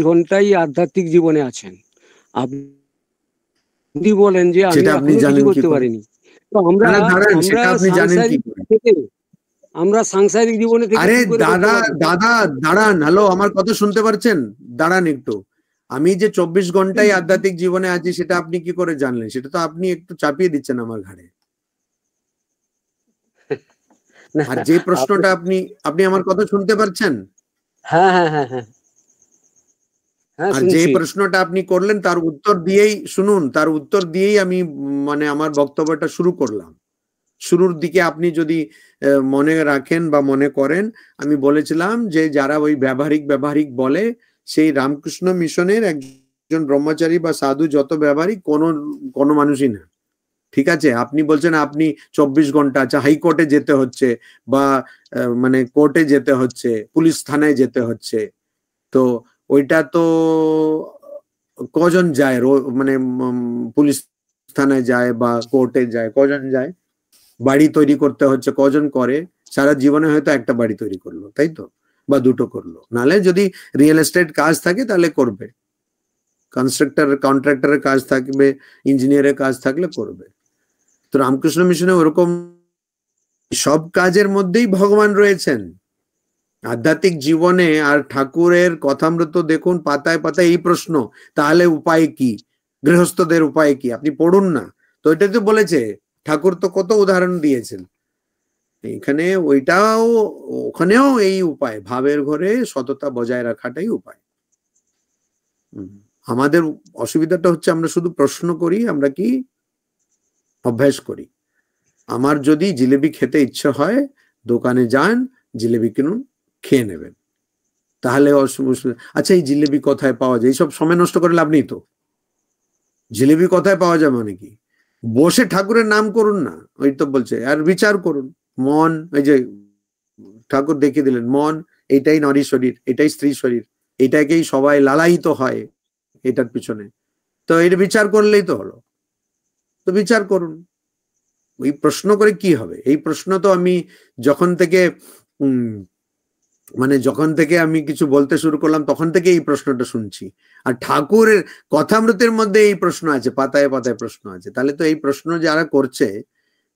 ঘন্টাই আধ্যাত্মিক জীবনে আছেন। আপনি বলেন যে আমি এখনো কিছু করতে পারিনি। তো আমরা সাংসারিক জীবনে থেকে, আরে দাঁড়ান, হ্যালো, আমার কথা শুনতে পারছেন? দাঁড়ান একটু। আমি যে 24 ঘন্টাই আধ্যাত্মিক জীবনে আছি সেটা আপনি কি করে জানলেন? সেটা তো আপনি একটু চাপিয়ে দিচ্ছেন আমার ঘাড়ে। আর যে প্রশ্নটা আপনি আমার কথা শুনতে পারছেন? হ্যাঁ হ্যাঁ হ্যাঁ হ্যাঁ। আর যে প্রশ্নটা আপনি করলেন তার উত্তর দিয়েই শুনুন, তার উত্তর দিয়েই আমি মানে আমার বক্তব্যটা শুরু করলাম। শুরুর দিকে আপনি যদি মনে রাখেন বা মনে করেন, আমি বলেছিলাম যে যারা ওই ব্যবহারিক বলে, সেই রামকৃষ্ণ মিশনের একজন ব্রহ্মচারী বা সাধু যত ব্যবহারিক কোনো মানুষই না। ঠিক আছে, আপনি বলছেন আপনি 24 ঘন্টা, আচ্ছা হাইকোর্টে যেতে হচ্ছে বা মানে কোর্টে যেতে হচ্ছে, পুলিশ থানায় যেতে হচ্ছে, তো ওইটা তো কজন যায়? মানে পুলিশ থানায় যায় বা কোর্টে যায়, কজন যায়? বাড়ি তৈরি করতে হচ্ছে, কজন করে? সারা জীবনে হয়তো একটা বাড়ি তৈরি করলো, তাই তো, বা দুটো করলো। নালে যদি রিয়েল এস্টেট কাজ থাকে তাহলে করবে, কন্ট্রাক্টরের কাজ থাকবে, ইঞ্জিনিয়ারের কাজ থাকলে করবে। তো রামকৃষ্ণ মিশনে ওরকম সব কাজের মধ্যেই ভগবান রয়েছেন আধ্যাত্মিক জীবনে। আর ঠাকুরের কথামৃত দেখুন, পাতায় পাতায় এই প্রশ্ন, তাহলে উপায় কি? গৃহস্থদের উপায় কি? আপনি পড়ুন না, তো ওইটাই তো বলেছে ঠাকুর, তো কত উদাহরণ দিয়েছেন এখানে। ওখানেও এই উপায়, ভাবের ঘরে সততা বজায় রাখাটাই উপায়। আমাদের অসুবিধাটা হচ্ছে আমরা শুধু প্রশ্ন করি, আমরা কি অভ্যাস করি। আমার যদি জিলেবি খেতে ইচ্ছে হয়, দোকানে যান, জিলেবি কিনুন, খেয়ে নেবেন, তাহলে আচ্ছা এই জিলেবি কোথায় পাওয়া যায়? এইসব সময় নষ্ট করে লাভ নেই তো। জিলেবি কোথায় পাওয়া যায় মানে কি? বসে ঠাকুরের নাম করুন না, ওই তো বলছে। আর বিচার করুন, মন, এই যে ঠাকুর দেখিয়ে দিলেন, মন এইটাই নারী শরীর, এটাই স্ত্রী শরীর, এটাকেই সবাই লালায়িত হয় এটার পিছনে, তো এটা বিচার করলেই তো হলো। তো বিচার করুন, ওই প্রশ্ন করে কি হবে? এই প্রশ্ন তো আমি যখন থেকে আমি কিছু বলতে শুরু করলাম তখন থেকে এই প্রশ্নটা শুনছি। আর ঠাকুরের কথামৃতের মধ্যে এই প্রশ্ন আছে, পাতায় পাতায় প্রশ্ন আছে। তাহলে তো এই প্রশ্ন যারা করছে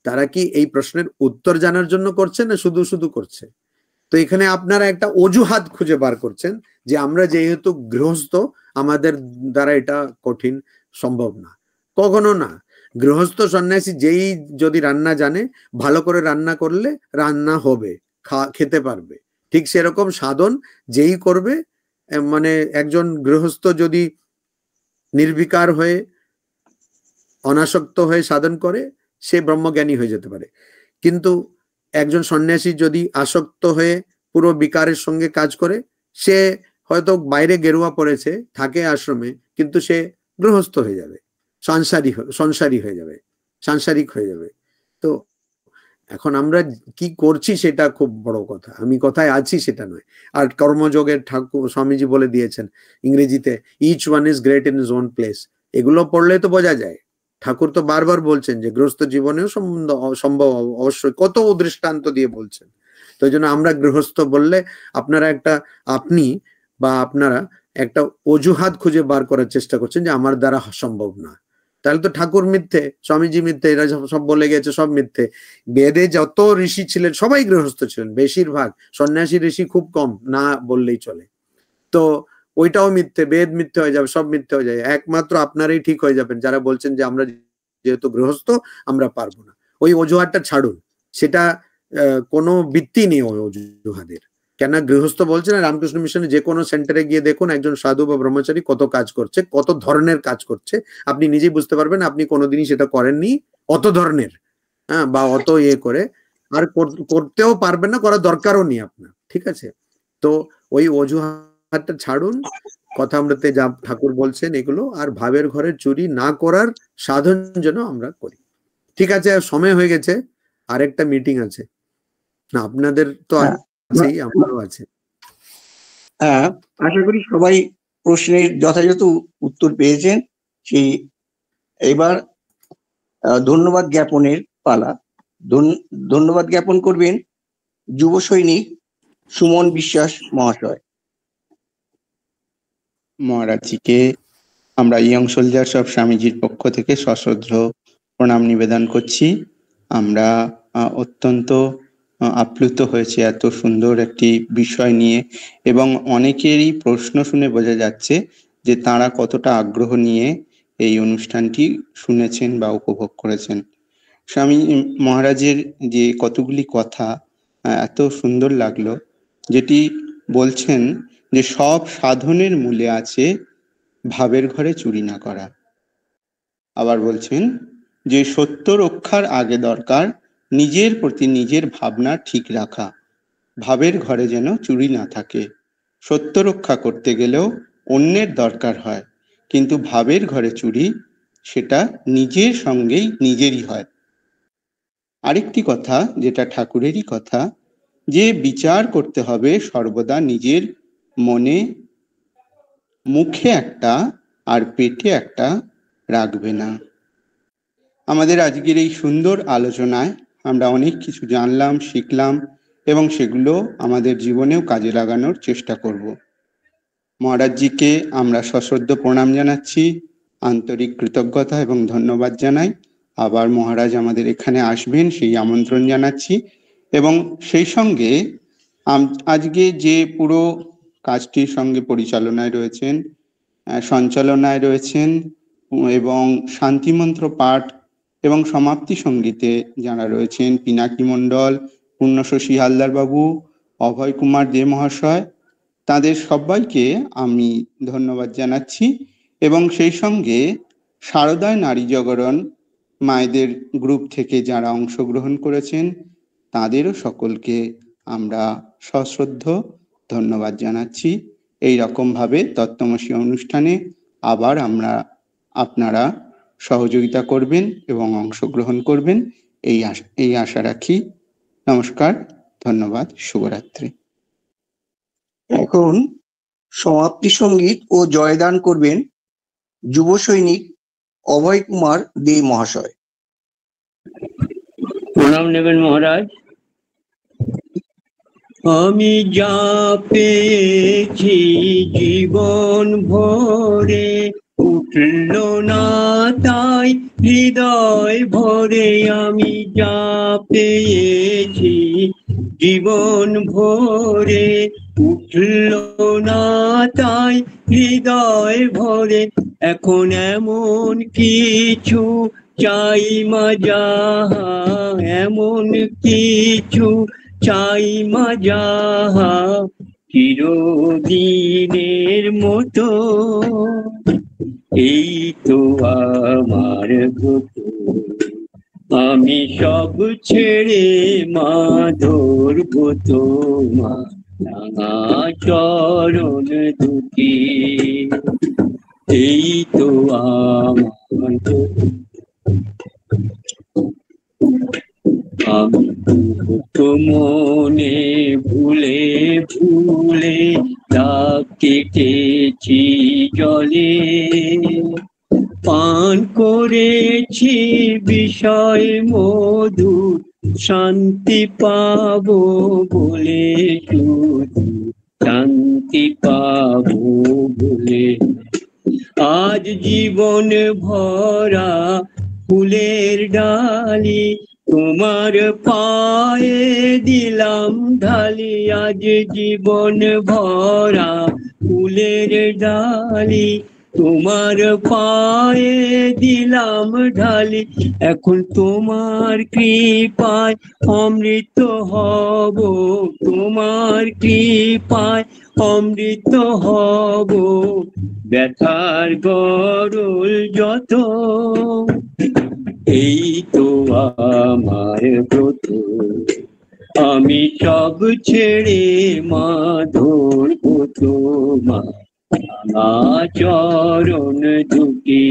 তারা কি এই প্রশ্নের উত্তর জানার জন্য করছে, না শুধু শুধু করছে? তো এখানে আপনারা একটা অজুহাত খুঁজে বার করছেন যে আমরা যেহেতু গৃহস্থ আমাদের দ্বারা এটা কঠিন, সম্ভব না। কখনো না। গৃহস্থ সন্ন্যাসী যেই যদি রান্না জানে, ভালো করে রান্না করলে রান্না হবে, খেতে পারবে। ঠিক সেরকম সাধন যেই করবে, মানে একজন গৃহস্থ যদি নির্বিকার হয়ে অনাসক্ত হয়ে সাধন করে, সে ব্রহ্মজ্ঞানী হয়ে যেতে পারে। কিন্তু একজন সন্ন্যাসী যদি আসক্ত হয়ে পুরো বিকারের সঙ্গে কাজ করে, সে হয়তো বাইরে গেরুয়া পড়েছে, থাকে আশ্রমে, কিন্তু সে গৃহস্থ হয়ে যাবে, সংসারী হয়ে যাবে, সাংসারিক হয়ে যাবে। তো এখন আমরা কি করছি সেটা খুব বড় কথা, আমি কোথায় আছি সেটা নয়। আর কর্মযোগের ঠাকুর স্বামীজি বলে দিয়েছেন ইংরেজিতে, each one is great in his own place. এগুলো পড়লে তো বোঝা যায়। ঠাকুর তো বারবার বলছেন যে গৃহস্থ জীবনেও সম্ভব, অবশ্যই কত দৃষ্টান্ত দিয়ে বলছেন। তো এই জন্য আমরা গৃহস্থ বললে আপনি বা আপনারা একটা অজুহাত খুঁজে বার করার চেষ্টা করছেন যে আমার দ্বারা সম্ভব না। তাহলে তো ঠাকুর মিথ্যে, স্বামীজি মিথ্যে, এরা সব বলে গেছে, সব মিথ্যে। বেদে যত ঋষি ছিলেন সবাই গৃহস্থ ছিলেন, বেশিরভাগ। সন্ন্যাসী ঋষি খুব কম, না বললেই চলে। তো ওইটাও মিথ্যে, বেদ মিথ্যে হয়ে যাবে, সব মিথ্যে হয়ে যায়। একমাত্র আপনারাই ঠিক হয়ে যাবেন যারা বলছেন যে আমরা যেহেতু গৃহস্থ আমরা পারবো না। ওই অজুহাতটা ছাড়ুন, সেটা কোনো ভিত্তি নেই ওই অজুহাতের। কেন গৃহস্থ বলছেন, রামকৃষ্ণ মিশনে যে কোনো সেন্টারে গিয়ে দেখুন একজন সাধু বা ব্রহ্মচারী কত কাজ করছে, কত ধরনের কাজ করছে, আপনি নিজেই বুঝতে পারবেন। আপনি কোনোদিনই সেটা করেননি অত ধরনের, হ্যাঁ, বা অত করে, আর করতেও পারবেন না, করার দরকারও নেই আপনার। ঠিক আছে? তো ওই অজুহাতটা ছাড়ুন। কথা আমরাতে যা ঠাকুর বলছেন এগুলো, আর ভাবের ঘরে চুরি না করার সাধন যেন আমরা করি। ঠিক আছে, সময় হয়ে গেছে, আরেকটা মিটিং আছে না আপনাদের তো আছেই, আমারও আছে। হ্যাঁ, আশা করি সবাই প্রশ্নের যথাযথ উত্তর পেয়েছেন। সেই এবার ধন্যবাদ জ্ঞাপনের পালা। ধন্যবাদ জ্ঞাপন করবেন যুব সৈনিক সুমন বিশ্বাস মহাশয়। মহারাজজিকে আমরা ইয়ং সোলজার্স অফ স্বামীজির পক্ষ থেকে সশ্রদ্ধ প্রণাম নিবেদন করছি। আমরা অত্যন্ত আপ্লুত হয়েছে এত সুন্দর একটি বিষয় নিয়ে, এবং অনেকেরই প্রশ্ন শুনে বোঝা যাচ্ছে যে তারা কতটা আগ্রহ নিয়ে এই অনুষ্ঠানটি শুনেছেন বা উপভোগ করেছেন। স্বামী মহারাজের যে কতগুলি কথা এত সুন্দর লাগলো, যেটি বলছেন যে সব সাধনের মূলে আছে ভাবের ঘরে চুরি না করা। আবার বলছেন যে সত্য রক্ষার আগে দরকার নিজের প্রতি নিজের ভাবনা ঠিক রাখা, ভাবের ঘরে যেন চুরি না থাকে। সত্য রক্ষা করতে গেলেও অন্যের দরকার হয়, কিন্তু ভাবের ঘরে চুরি সেটা নিজের সঙ্গেই নিজেরই হয়। আরেকটি কথা, যেটা ঠাকুরেরই কথা, যে বিচার করতে হবে সর্বদা নিজের মনে, মুখে একটা আর পেটে একটা রাখবে না। আমাদের আজকের এই সুন্দর আলোচনায় আমরা অনেক কিছু জানলাম, শিখলাম, এবং সেগুলো আমাদের জীবনেও কাজে লাগানোর চেষ্টা করব। মহারাজজিকে আমরা সশ্রদ্ধ প্রণাম জানাচ্ছি, আন্তরিক কৃতজ্ঞতা এবং ধন্যবাদ জানাই। আবার মহারাজ আমাদের এখানে আসবেন সেই আমন্ত্রণ জানাচ্ছি, এবং সেই সঙ্গে আজকে যে পুরো কাজটির সঙ্গে পরিচালনায় রয়েছেন, সঞ্চালনায় রয়েছেন, এবং শান্তিমন্ত্র পাঠ এবং সমাপ্তি সঙ্গীতে যারা রয়েছেন, পিনাকি মণ্ডল, পূর্ণশশী হালদার বাবু, অভয় কুমার দে মহাশয়, তাদের সবাইকে আমি ধন্যবাদ জানাচ্ছি। এবং সেই সঙ্গে শারদায় নারী জাগরণ মায়েদের গ্রুপ থেকে যারা অংশগ্রহণ করেছেন তাদেরও সকলকে আমরা সশ্রদ্ধ ধন্যবাদ জানাচ্ছি। এই রকম ভাবে তত্ত্বমসী অনুষ্ঠানে আবার আপনারা সহযোগিতা করবেন এবং অংশগ্রহণ করবেন, এই আশা রাখি। নমস্কার, ধন্যবাদ, শুভরাত্রি। এখন সমাপ্তি সঙ্গীত ও জয়দান করবেন যুব সৈনিক অভয় কুমার দে মহাশয়। প্রণাম নেবেন মহারাজ। আমি যা পেয়েছি জীবন ভরে, উঠল না তাই হৃদয় ভরে। আমি যা পেয়েছি জীবন ভরে উঠল না তাই হৃদয় ভরে, এখন এমন কিছু চাই মাজা, এমন কিছু চাই মাজা, চিরদিনের মতো। এই তো আমার ব্রত, আমি সব ছেড়ে মা ধরব তোমার রাঙা চরণ দুটি। এই তো আমার ব্রত, আমি তো মনে ভুলে ভুলে দাগ কেটেছি জলে, পান করেছি বিষয় মধু, শান্তি পাবো বলে, শুধু শান্তি পাবো বলে। আজ জীবন ভরা ফুলের ডালি, তোমার পায়ে দিলাম ঢালি। আজ জীবন ভরা ফুলের ডালি, তোমার পায়ে দিলাম ঢালি। এখন তোমার কৃপায় অমৃত হব, তোমার কৃপায় অমৃত হব। ব্যথার গরল যত, এই তো আমার ব্রত, আমি সব ছেড়ে মা ধরব তোমার চরণ দুটি।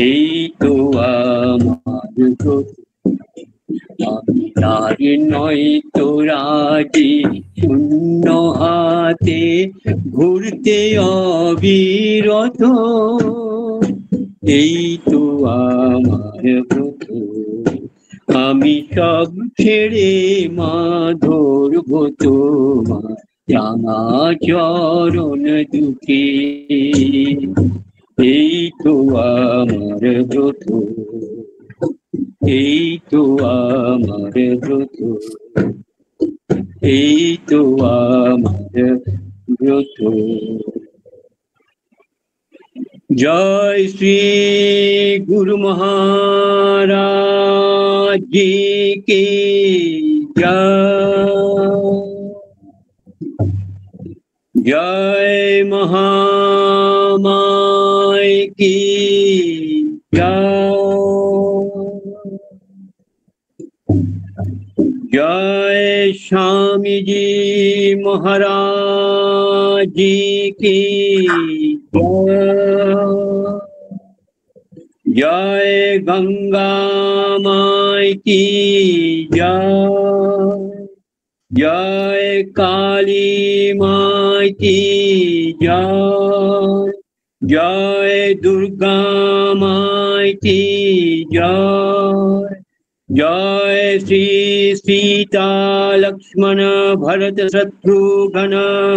এই তো আমার ব্রত, আমি তার নয় তো রাজি, শূন্য হাতে ঘুরতে অবিরত। এই তো আমার ব্রত, আমি সব ছেড়ে মা ধরব তোমার রাঙা চরণ দুটি। এই তো আমার ব্রত, এই তো আমার ব্রত, এই তো আমার ব্রত। जय श्री गुरु महाराज जी की जय। जय महामाय की जय। जय स्वामी जी महाराज जी की जय। गंगा माई की जय। जय काली माई की जय। जय दुर्गा माई की जय। जय श्री सीता लक्ष्मण भरत शत्रुघ्न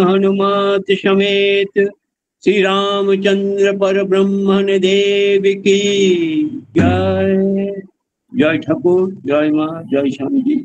हनुमत समेत श्री रामचंद्र पर ब्रह्मन देव की जय। जय ठाकुर, जय माँ, जय स्वामी जी।